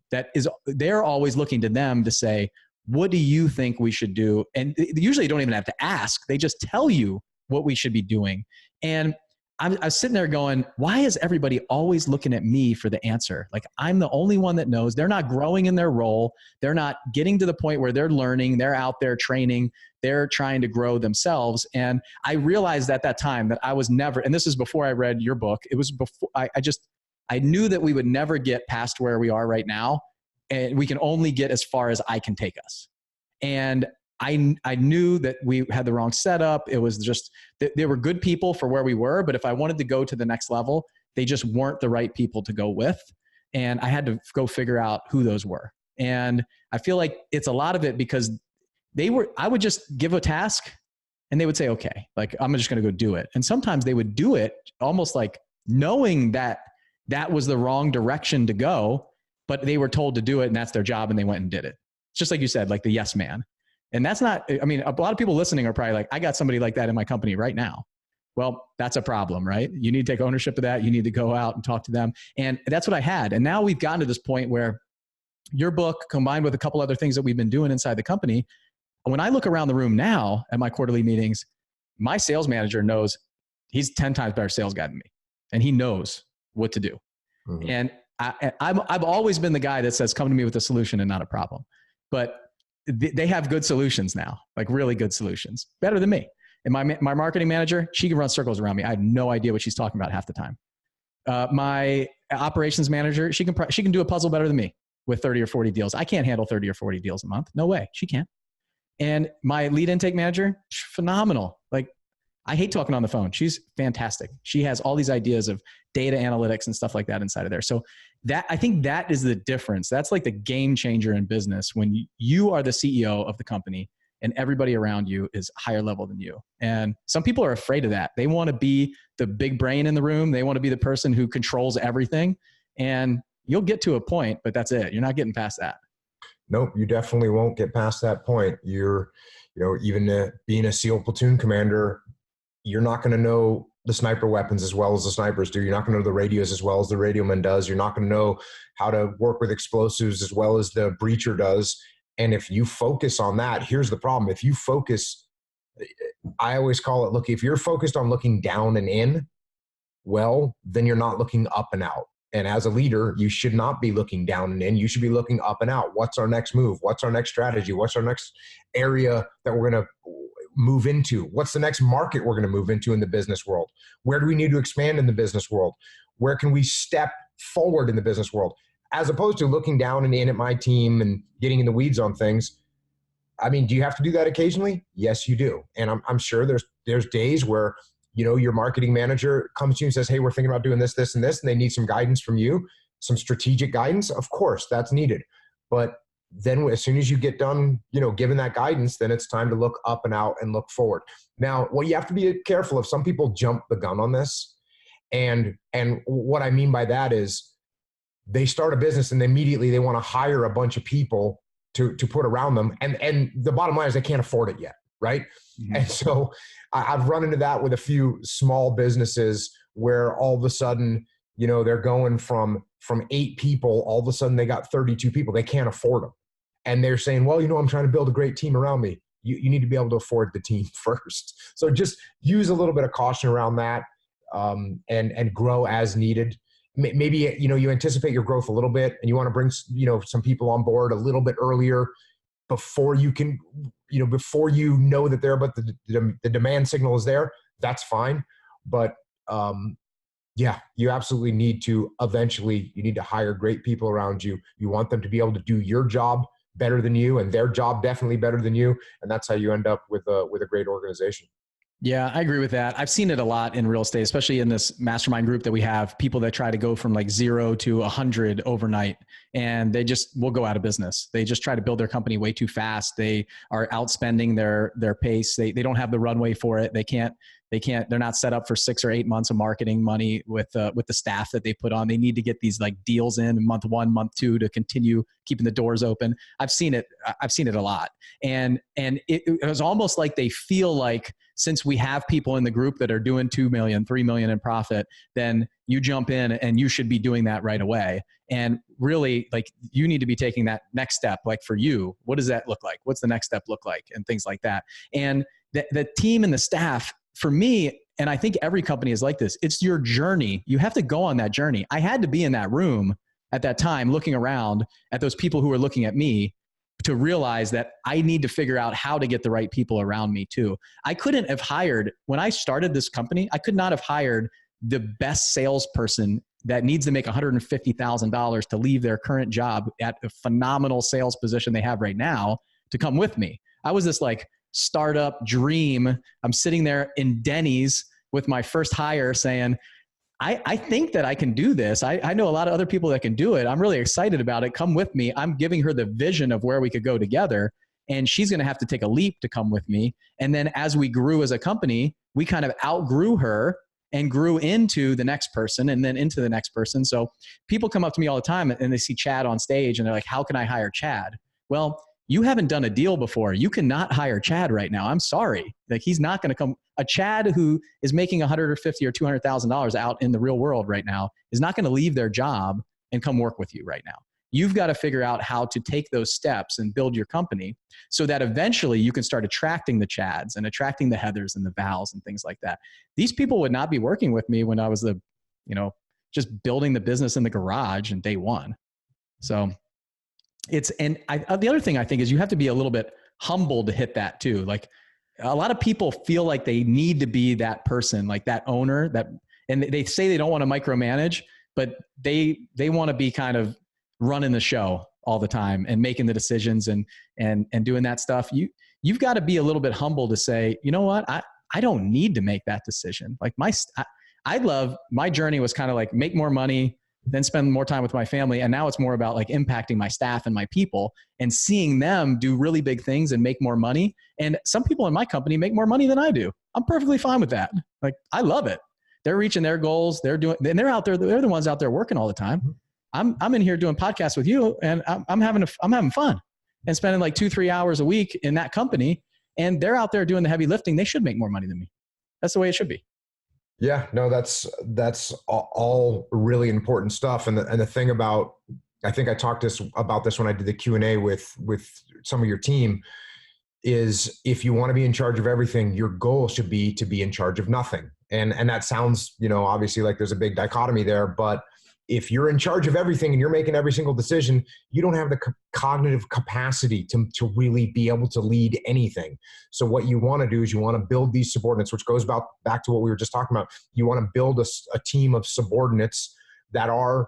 They're always looking to them to say, what do you think we should do? And usually you don't even have to ask. They just tell you what we should be doing. And I was sitting there going, why is everybody always looking at me for the answer? Like, I'm the only one that knows. They're not growing in their role. They're not getting to the point where they're learning. They're out there training. They're trying to grow themselves. And I realized at that time that I was never, and this is before I read your book. It was before I knew that we would never get past where we are right now. And we can only get as far as I can take us. And I knew that we had the wrong setup. It was just, they were good people for where we were, but if I wanted to go to the next level, they just weren't the right people to go with. And I had to go figure out who those were. And I feel like it's a lot of it because I would just give a task and they would say, okay, like, I'm just going to go do it. And sometimes they would do it almost like knowing that that was the wrong direction to go, but they were told to do it and that's their job and they went and did it. It's just like you said, like the yes man. And that's not, I mean, a lot of people listening are probably like, I got somebody like that in my company right now. Well, that's a problem, right? You need to take ownership of that. You need to go out and talk to them. And that's what I had. And now we've gotten to this point where your book combined with a couple other things that we've been doing inside the company, when I look around the room now at my quarterly meetings, my sales manager knows he's 10 times better sales guy than me. And he knows what to do. Mm-hmm. And I've always been the guy that says, come to me with a solution and not a problem. But they have good solutions now, like really good solutions, better than me. And my marketing manager, she can run circles around me. I have no idea what she's talking about half the time. My operations manager, she can do a puzzle better than me with 30 or 40 deals. I can't handle 30 or 40 deals a month. No way. She can't. And my lead intake manager, phenomenal. Like, I hate talking on the phone. She's fantastic. She has all these ideas of data analytics and stuff like that inside of there. So I think that is the difference. That's like the game changer in business when you are the CEO of the company and everybody around you is higher level than you. And some people are afraid of that. They want to be the big brain in the room. They want to be the person who controls everything. And you'll get to a point, but that's it. You're not getting past that. Nope, you definitely won't get past that point. Even being a SEAL platoon commander, you're not going to know the sniper weapons as well as the snipers do. You're not going to know the radios as well as the radioman does. You're not going to know how to work with explosives as well as the breacher does. And if you focus on that, here's the problem. If you focus, I always call it, look, if you're focused on looking down and in, well, then you're not looking up and out. And as a leader, you should not be looking down and in. You should be looking up and out. What's our next move? What's our next strategy? What's our next area that we're going to move into? What's the next market we're going to move into in the business world? Where do we need to expand in the business world? Where can we step forward in the business world? As opposed to looking down and in at my team and getting in the weeds on things. I mean, do you have to do that occasionally? Yes, you do. And I'm sure there's days where, your marketing manager comes to you and says, hey, we're thinking about doing this, this, and this, and they need some guidance from you, some strategic guidance. Of course, that's needed. But then as soon as you get done, given that guidance, then it's time to look up and out and look forward. Now, what you have to be careful of, some people jump the gun on this. And what I mean by that is they start a business and immediately they want to hire a bunch of people to put around them. And the bottom line is they can't afford it yet. right? Mhm. And so I've run into that with a few small businesses where all of a sudden, they're going from 8 people, all of a sudden they got 32 people. They can't afford them. And they're saying, well, I'm trying to build a great team around me. You need to be able to afford the team first. So just use a little bit of caution around that, and grow as needed. Maybe, you anticipate your growth a little bit and you want to bring, some people on board a little bit earlier before you can, before that they're, but the demand signal is there. That's fine. But, yeah, you absolutely need to hire great people around you. You want them to be able to do your job better than you and their job definitely better than you. And that's how you end up with a great organization. Yeah, I agree with that. I've seen it a lot in real estate, especially in this mastermind group that we have, people that try to go from like 0 to 100 overnight, and they just will go out of business. They just try to build their company way too fast. They are outspending their pace. They don't have the runway for it. They're not set up for 6 or 8 months of marketing money with the staff that they put on. They need to get these like deals in month 1, month 2 to continue keeping the doors open. I've seen it a lot. And it was almost like they feel like, since we have people in the group that are doing 2 million, 3 million in profit, then you jump in and you should be doing that right away. And really, like, you need to be taking that next step. Like, for you, what does that look like? What's the next step look like? And things like that. And the team and the staff, for me, and I think every company is like this, it's your journey. You have to go on that journey. I had to be in that room at that time, looking around at those people who were looking at me, to realize that I need to figure out how to get the right people around me too. I couldn't have hired, when I started this company, I could not have hired the best salesperson that needs to make $150,000 to leave their current job at a phenomenal sales position they have right now to come with me. I was this like startup dream. I'm sitting there in Denny's with my first hire saying, I think that I can do this. I know a lot of other people that can do it. I'm really excited about it. Come with me. I'm giving her the vision of where we could go together, and she's going to have to take a leap to come with me. And then as we grew as a company, we kind of outgrew her and grew into the next person and then into the next person. So people come up to me all the time and they see Chad on stage and they're like, how can I hire Chad? Well, you haven't done a deal before. You cannot hire Chad right now. I'm sorry. Like, he's not going to come. A Chad who is making $150,000 or $200,000 out in the real world right now is not going to leave their job and come work with you right now. You've got to figure out how to take those steps and build your company so that eventually you can start attracting the Chads and attracting the Heathers and the Vals and things like that. These people would not be working with me when I was just building the business in the garage in day one. So the other thing I think is you have to be a little bit humble to hit that too. Like, a lot of people feel like they need to be that person, like that owner, and they say they don't want to micromanage, but they want to be kind of running the show all the time and making the decisions and doing that stuff. You've got to be a little bit humble to say, you know what? I don't need to make that decision. Like, my journey was kind of like make more money, then spend more time with my family. And now it's more about like impacting my staff and my people and seeing them do really big things and make more money. And some people in my company make more money than I do. I'm perfectly fine with that. Like, I love it. They're reaching their goals. They're out there. They're the ones out there working all the time. I'm in here doing podcasts with you, and I'm having fun and spending like 2-3 hours a week in that company. And they're out there doing the heavy lifting. They should make more money than me. That's the way it should be. Yeah, no, that's all really important stuff. And the thing about, I think I talked about this when I did the Q&A with some of your team, is if you want to be in charge of everything, your goal should be to be in charge of nothing. And that sounds, obviously like there's a big dichotomy there, but if you're in charge of everything and you're making every single decision, you don't have the cognitive capacity to really be able to lead anything. So what you want to do is you want to build these subordinates, which goes back to what we were just talking about. You want to build a team of subordinates that are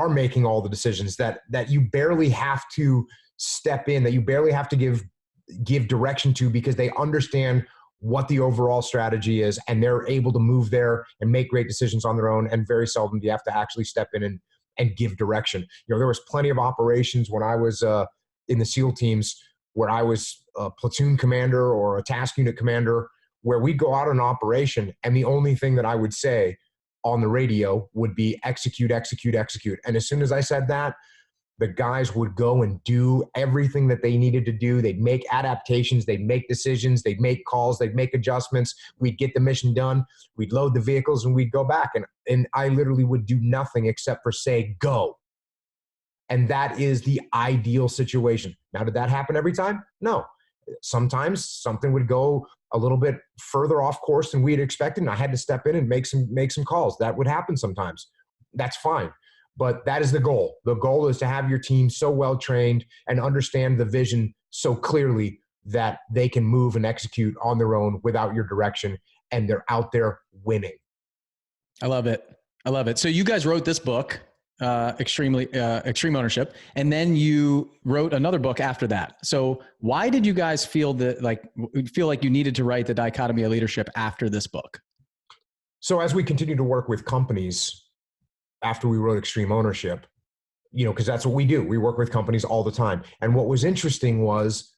making all the decisions, that you barely have to step in, that you barely have to give direction to, because they understand what the overall strategy is, and they're able to move there and make great decisions on their own. And very seldom do you have to actually step in and give direction. There was plenty of operations when I was in the SEAL teams where I was a platoon commander or a task unit commander, where we'd go out on an operation and the only thing that I would say on the radio would be execute, execute, execute. And as soon as I said that, the guys would go and do everything that they needed to do. They'd make adaptations, they'd make decisions, they'd make calls, they'd make adjustments. We'd get the mission done. We'd load the vehicles and we'd go back. And I literally would do nothing except for say, go. And that is the ideal situation. Now, did that happen every time? No. Sometimes something would go a little bit further off course than we had expected, and I had to step in and make some calls. That would happen sometimes. That's fine. But that is the goal. The goal is to have your team so well trained and understand the vision so clearly that they can move and execute on their own without your direction, and they're out there winning. I love it. I love it. So you guys wrote this book, Extreme Ownership, and then you wrote another book after that. So why did you guys feel like you needed to write The Dichotomy of Leadership after this book? So as we continue to work with companies after we wrote Extreme Ownership, because that's what we do. We work with companies all the time. And what was interesting was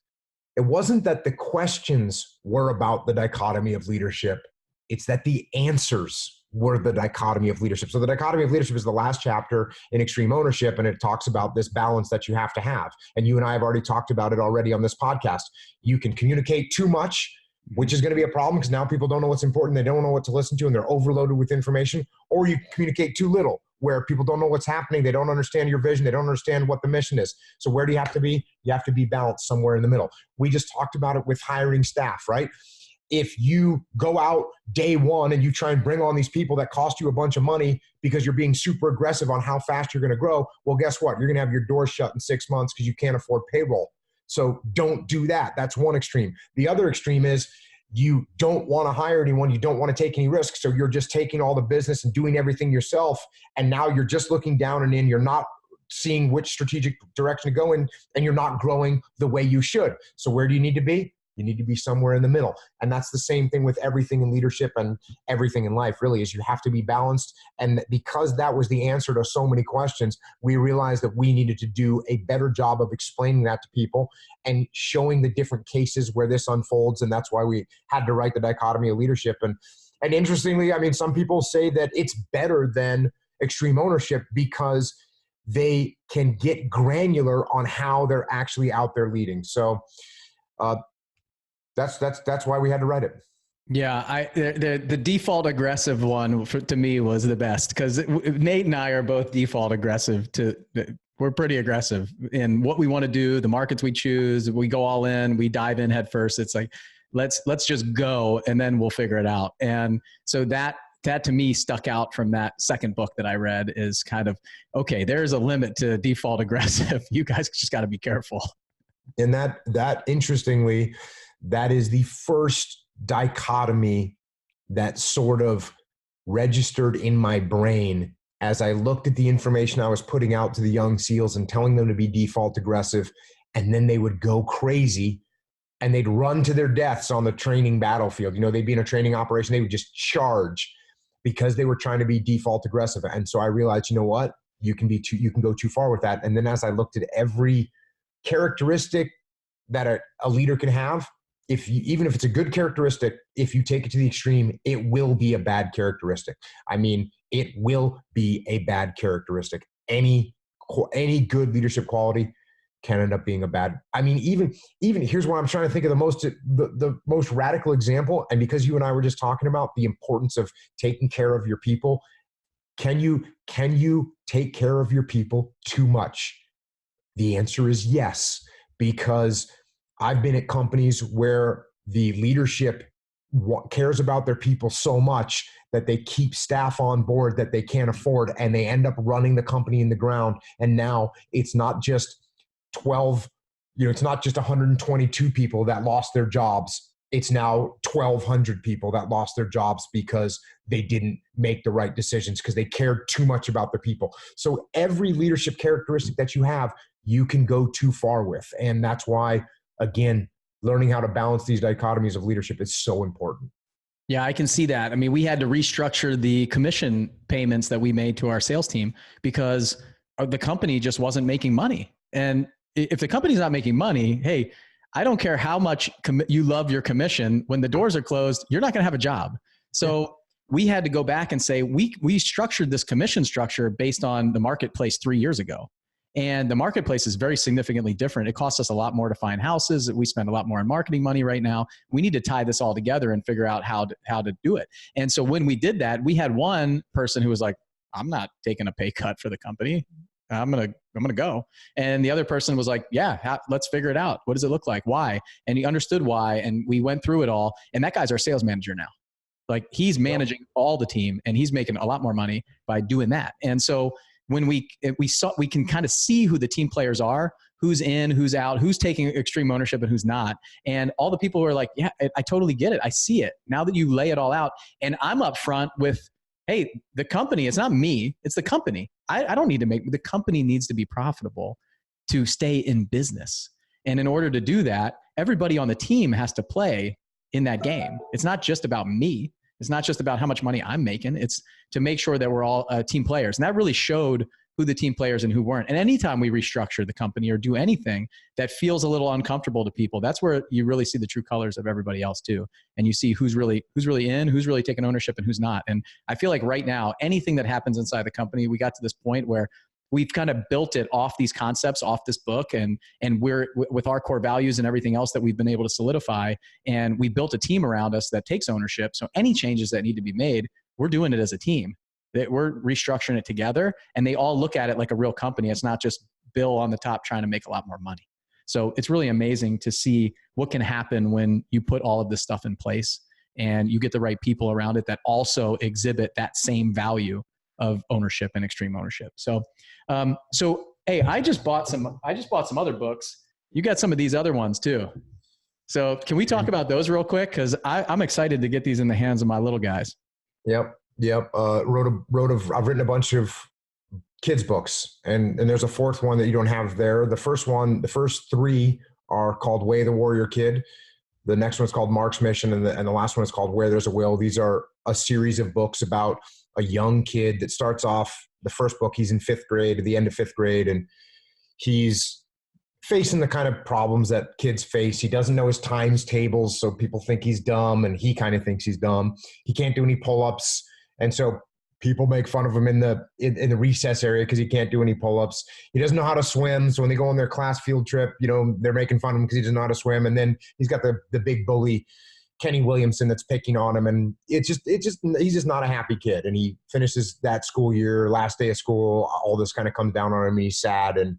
it wasn't that the questions were about the dichotomy of leadership. It's that the answers were the dichotomy of leadership. So the dichotomy of leadership is the last chapter in Extreme Ownership, and it talks about this balance that you have to have. And you and I have already talked about it already on this podcast. You can communicate too much, which is going to be a problem because now people don't know what's important. They don't know what to listen to, and they're overloaded with information. Or you communicate too little, where people don't know what's happening. They don't understand your vision. They don't understand what the mission is. So where do you have to be? You have to be balanced somewhere in the middle. We just talked about it with hiring staff, right? If you go out day one and you try and bring on these people that cost you a bunch of money because you're being super aggressive on how fast you're going to grow, well, guess what? You're going to have your doors shut in 6 months because you can't afford payroll. So don't do that. That's one extreme. The other extreme is you don't want to hire anyone. You don't want to take any risks. So you're just taking all the business and doing everything yourself. And now you're just looking down and in. You're not seeing which strategic direction to go in, and you're not growing the way you should. So where do you need to be? You need to be somewhere in the middle. And that's the same thing with everything in leadership and everything in life, really, is you have to be balanced. And because that was the answer to so many questions, we realized that we needed to do a better job of explaining that to people and showing the different cases where this unfolds. And that's why we had to write The Dichotomy of Leadership. And interestingly, I mean, some people say that it's better than Extreme Ownership because they can get granular on how they're actually out there leading. So, that's why we had to write it. Yeah, the default aggressive one to me was the best because Nate and I are both default aggressive. We're pretty aggressive in what we want to do, the markets we choose. We go all in, we dive in head first. It's like let's just go and then we'll figure it out. And so that to me stuck out from that second book that I read is kind of, okay, there's a limit to default aggressive. You guys just got to be careful. And that interestingly, that is the first dichotomy that sort of registered in my brain as I looked at the information I was putting out to the young SEALs and telling them to be default aggressive. And then they would go crazy and they'd run to their deaths on the training battlefield. They'd be in a training operation. They would just charge because they were trying to be default aggressive. And so I realized, you know what? You can go too far with that. And then as I looked at every characteristic that a leader can have, even if it's a good characteristic, if you take it to the extreme, it will be a bad characteristic. I mean, it will be a bad characteristic. Any good leadership quality can end up being a bad. I mean, even here's what I'm trying to think of the most radical example. And because you and I were just talking about the importance of taking care of your people, can you take care of your people too much? The answer is yes, because I've been at companies where the leadership cares about their people so much that they keep staff on board that they can't afford, and they end up running the company in the ground. And now it's not just 12, it's not just 122 people that lost their jobs. It's now 1,200 people that lost their jobs because they didn't make the right decisions because they cared too much about their people. So every leadership characteristic that you have, you can go too far with. And that's why, again, learning how to balance these dichotomies of leadership is so important. Yeah, I can see that. I mean, we had to restructure the commission payments that we made to our sales team because the company just wasn't making money. And if the company's not making money, hey, I don't care how much you love your commission. When the doors are closed, you're not going to have a job. So we had to go back and say, we structured this commission structure based on the marketplace 3 years ago. And the marketplace is very significantly different. It costs us a lot more to find houses. We spend a lot more on marketing money right now. We need to tie this all together and figure out how to do it. And so when we did that, we had one person who was like, I'm not taking a pay cut for the company. I'm going to go. And the other person was like, yeah, let's figure it out. What does it look like? Why? And he understood why. And we went through it all. And that guy's our sales manager now. Like he's managing all the team and he's making a lot more money by doing that. And so when we can kind of see who the team players are, who's in, who's out, who's taking extreme ownership and who's not. And all the people who are like, yeah, I totally get it. I see it. Now that you lay it all out, and I'm up front with, hey, the company, it's not me, it's the company. I don't need to the company needs to be profitable to stay in business. And in order to do that, everybody on the team has to play in that game. It's not just about me. It's not just about how much money I'm making. It's to make sure that we're all team players. And that really showed who the team players and who weren't. And anytime we restructure the company or do anything that feels a little uncomfortable to people, that's where you really see the true colors of everybody else too. And you see who's really in, who's really taking ownership and who's not. And I feel like right now, anything that happens inside the company, we got to this point where we've kind of built it off these concepts, off this book, and we're with our core values and everything else that we've been able to solidify. And we built a team around us that takes ownership. So any changes that need to be made, we're doing it as a team. That we're restructuring it together, and they all look at it like a real company. It's not just Bill on the top trying to make a lot more money. So it's really amazing to see what can happen when you put all of this stuff in place and you get the right people around it that also exhibit that same value of ownership and extreme ownership. So, hey, I just bought some other books. You got some of these other ones too. So can we talk about those real quick? Cause I'm excited to get these in the hands of my little guys. Yep. I've written a bunch of kids books and there's a fourth one that you don't have there. The first three are called Way of the Warrior Kid. The next one's called Mark's Mission. And the last one is called Where There's a Will. These are a series of books about a young kid that starts off the first book. He's in fifth grade, at the end of fifth grade, and he's facing the kind of problems that kids face. He doesn't know his times tables, so people think he's dumb, and he kind of thinks he's dumb. He can't do any pull-ups, and so people make fun of him in the recess area because he can't do any pull-ups. He doesn't know how to swim, so when they go on their class field trip, they're making fun of him because he doesn't know how to swim. And then he's got the big bully, Kenny Williamson, that's picking on him, and he's just not a happy kid. And he finishes that school year, last day of school, all this kind of comes down on him, and he's sad and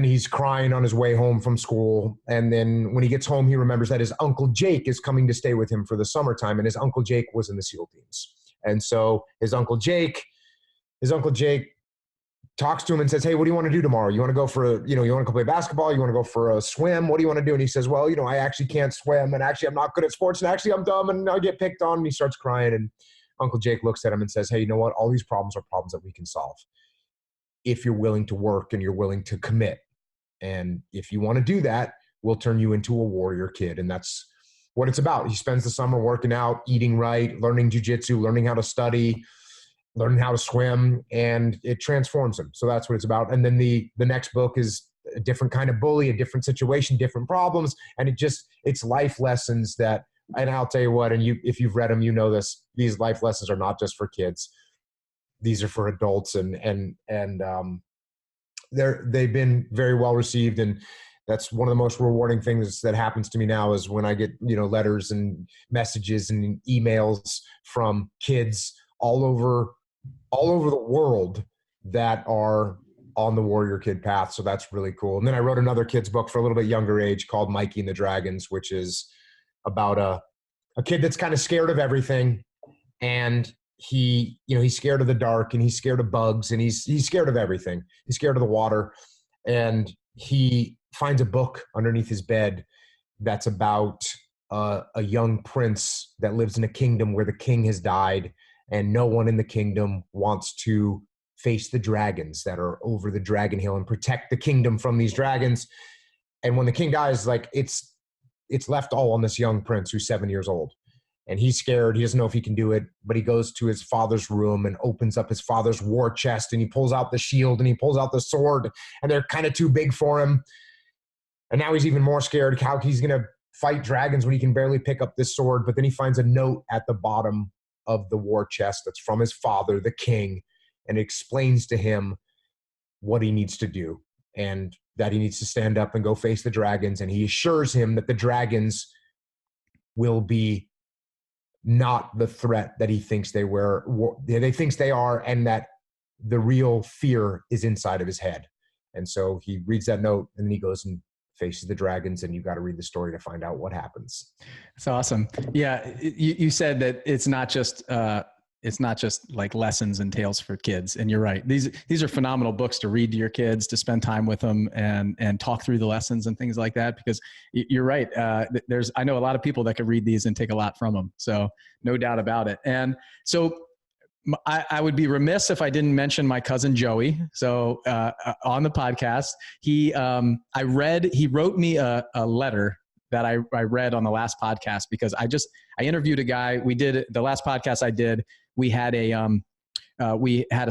he's crying on his way home from school. And then when he gets home, he remembers that his Uncle Jake is coming to stay with him for the summertime, and his Uncle Jake was in the SEAL teams. And so his Uncle Jake talks to him and says, hey, what do you want to do tomorrow? You want to go you want to go play basketball? You want to go for a swim? What do you want to do? And he says, well, I actually can't swim, and actually I'm not good at sports, and actually I'm dumb, and I get picked on. And he starts crying, and Uncle Jake looks at him and says, hey, you know what? All these problems are problems that we can solve if you're willing to work and you're willing to commit. And if you want to do that, we'll turn you into a warrior kid. And that's what it's about. He spends the summer working out, eating right, learning jujitsu, learning how to study, learning how to swim, and it transforms him. So that's what it's about. And then the next book is a different kind of bully, a different situation, different problems. And it's life lessons and I'll tell you what, and if you've read them, you know this, these life lessons are not just for kids. These are for adults, and they've been very well received. And that's one of the most rewarding things that happens to me now is when I get, letters and messages and emails from kids all over the world that are on the warrior kid path. So that's really cool. And then I wrote another kid's book for a little bit younger age called Mikey and the Dragons, which is about a kid that's kind of scared of everything. And he's scared of the dark, and he's scared of bugs, and he's scared of everything. He's scared of the water. And he finds a book underneath his bed that's about a young prince that lives in a kingdom where the king has died, and no one in the kingdom wants to face the dragons that are over the dragon hill and protect the kingdom from these dragons. And when the king dies, it's left all on this young prince who's 7 years old. And he's scared. He doesn't know if he can do it, but he goes to his father's room and opens up his father's war chest, and he pulls out the shield and he pulls out the sword, and they're kind of too big for him. And now he's even more scared how he's going to fight dragons when he can barely pick up this sword. But then he finds a note at the bottom of the war chest that's from his father, the king, and it explains to him what he needs to do and that he needs to stand up and go face the dragons. And he assures him that the dragons will be not the threat that he thinks they are, and that the real fear is inside of his head. And so he reads that note, and then he goes and faces the dragons, and you've got to read the story to find out what happens. That's awesome. Yeah. You said that it's not just like lessons and tales for kids. And you're right. These are phenomenal books to read to your kids, to spend time with them and talk through the lessons and things like that, because you're right. I know a lot of people that could read these and take a lot from them. So no doubt about it. And so I would be remiss if I didn't mention my cousin Joey. So on the podcast, he wrote me a letter that I read on the last podcast, because I interviewed a guy. We did the last podcast I did. We had a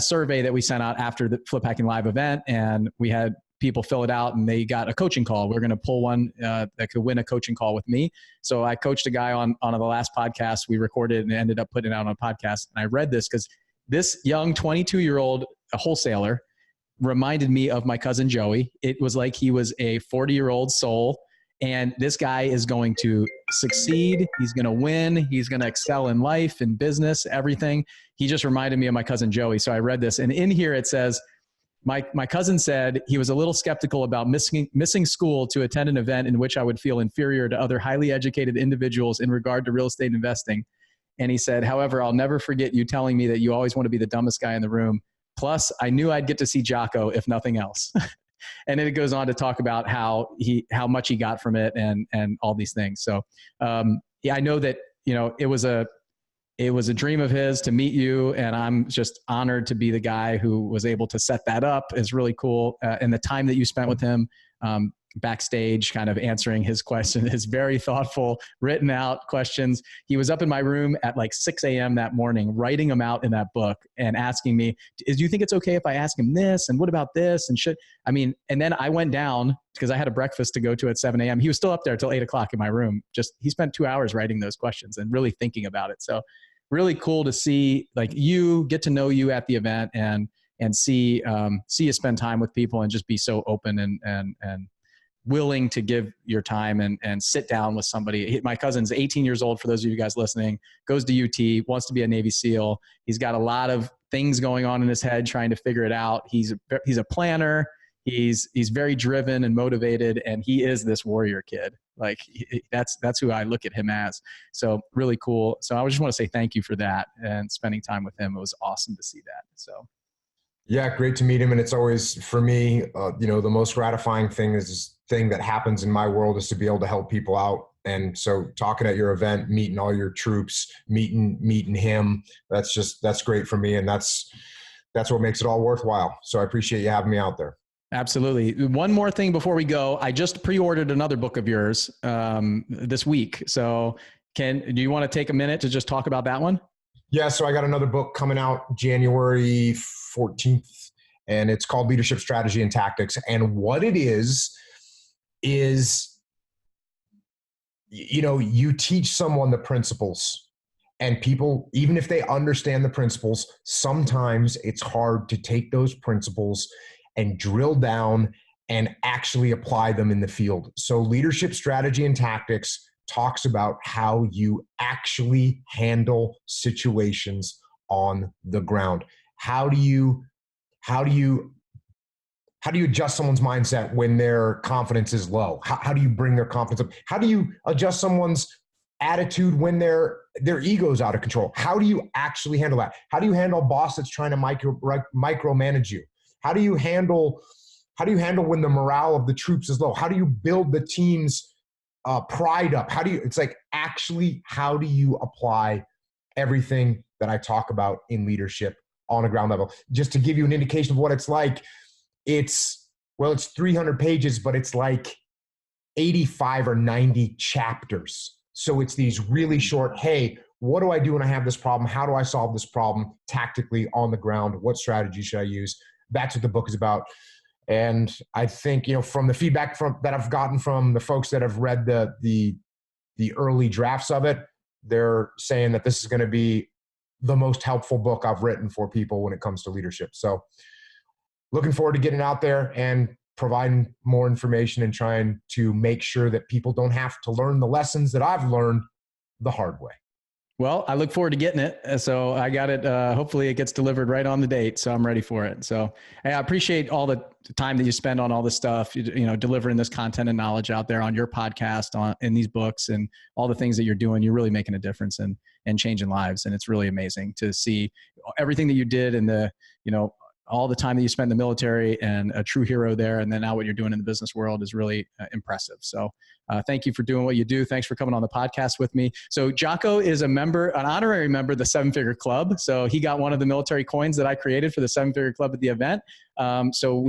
survey that we sent out after the Flip Hacking Live event, and we had people fill it out, and they got a coaching call. We're going to pull one that could win a coaching call with me. So I coached a guy on the last podcast we recorded and ended up putting it out on a podcast. And I read this because this young 22-year-old wholesaler reminded me of my cousin Joey. It was like he was a 40-year-old soul. And this guy is going to succeed. He's going to win. He's going to excel in life and business, everything. He just reminded me of my cousin Joey. So I read this, and in here it says, my cousin said he was a little skeptical about missing school to attend an event in which I would feel inferior to other highly educated individuals in regard to real estate investing. And he said, however, I'll never forget you telling me that you always want to be the dumbest guy in the room. Plus, I knew I'd get to see Jocko, if nothing else. And then it goes on to talk about how much he got from it and all these things. So, yeah, I know that, it was a dream of his to meet you, and I'm just honored to be the guy who was able to set that up. Is really cool. And the time that you spent with him, backstage, kind of answering his question, his very thoughtful, written out questions. He was up in my room at like 6 a.m. that morning, writing them out in that book and asking me, do you think it's okay if I ask him this? And what about this? And and then I went down because I had a breakfast to go to at 7 a.m. He was still up there till 8 o'clock in my room. He spent 2 hours writing those questions and really thinking about it. So really cool to see, like, get to know you at the event and see you spend time with people and just be so open and willing to give your time and sit down with somebody. My cousin's 18 years old, for those of you guys listening, goes to UT, wants to be a Navy SEAL. He's got a lot of things going on in his head, trying to figure it out. He's a planner. He's very driven and motivated, and he is this warrior kid. Like, that's who I look at him as. So really cool. So I just want to say thank you for that and spending time with him. It was awesome to see that. So. Yeah, great to meet him. And it's always, for me, the most gratifying thing that happens in my world is to be able to help people out. And so talking at your event, meeting all your troops, meeting him, that's great for me. And that's what makes it all worthwhile. So I appreciate you having me out there. Absolutely. One more thing before we go. I just pre-ordered another book of yours this week. So do you want to take a minute to just talk about that one? Yeah, so I got another book coming out January 14th, and it's called Leadership Strategy and Tactics. And what it is you teach someone the principles, and people, even if they understand the principles, sometimes it's hard to take those principles and drill down and actually apply them in the field. So Leadership Strategy and Tactics talks about how you actually handle situations on the ground. How do you adjust someone's mindset when their confidence is low? How do you bring their confidence up? How do you adjust someone's attitude when their ego's out of control? How do you actually handle that? How do you handle a boss that's trying to micromanage you? How do you handle when the morale of the troops is low? How do you build the team's pride up? How do you apply everything that I talk about in leadership on a ground level? Just to give you an indication of what it's like, it's 300 pages, but it's like 85 or 90 chapters. So it's these really short, hey, what do I do when I have this problem? How do I solve this problem tactically on the ground? What strategy should I use? That's what the book is about. And I think, from the feedback that I've gotten from the folks that have read the early drafts of it, they're saying that this is going to be the most helpful book I've written for people when it comes to leadership. So looking forward to getting out there and providing more information and trying to make sure that people don't have to learn the lessons that I've learned the hard way. Well, I look forward to getting it. So I got it. Hopefully it gets delivered right on the date. So I'm ready for it. So hey, I appreciate all the time that you spend on all this stuff, delivering this content and knowledge out there on your podcast, in these books, and all the things that you're doing. You're really making a difference and changing lives. And it's really amazing to see everything that you did and all the time that you spent in the military, and a true hero there. And then now what you're doing in the business world is really impressive. So thank you for doing what you do. Thanks for coming on the podcast with me. So Jocko is an honorary member of the 7-Figure Club. So he got one of the military coins that I created for the 7-Figure Club at the event. So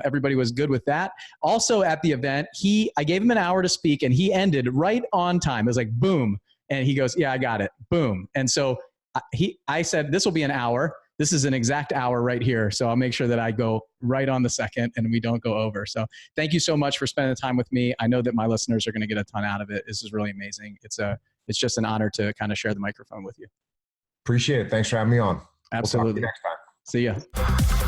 everybody was good with that. Also at the event, I gave him an hour to speak, and he ended right on time. It was like, boom. And he goes, yeah, I got it. Boom. And so I said, this will be an hour. This is an exact hour right here. So I'll make sure that I go right on the second and we don't go over. So thank you so much for spending the time with me. I know that my listeners are going to get a ton out of it. This is really amazing. It's just an honor to kind of share the microphone with you. Appreciate it. Thanks for having me on. Absolutely. We'll talk to you next time. See ya.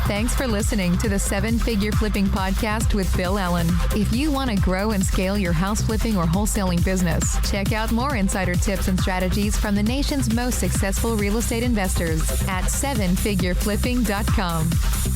Thanks for listening to the 7-Figure Flipping Podcast with Bill Ellen. If you want to grow and scale your house flipping or wholesaling business, check out more insider tips and strategies from the nation's most successful real estate investors at 7figureflipping.com.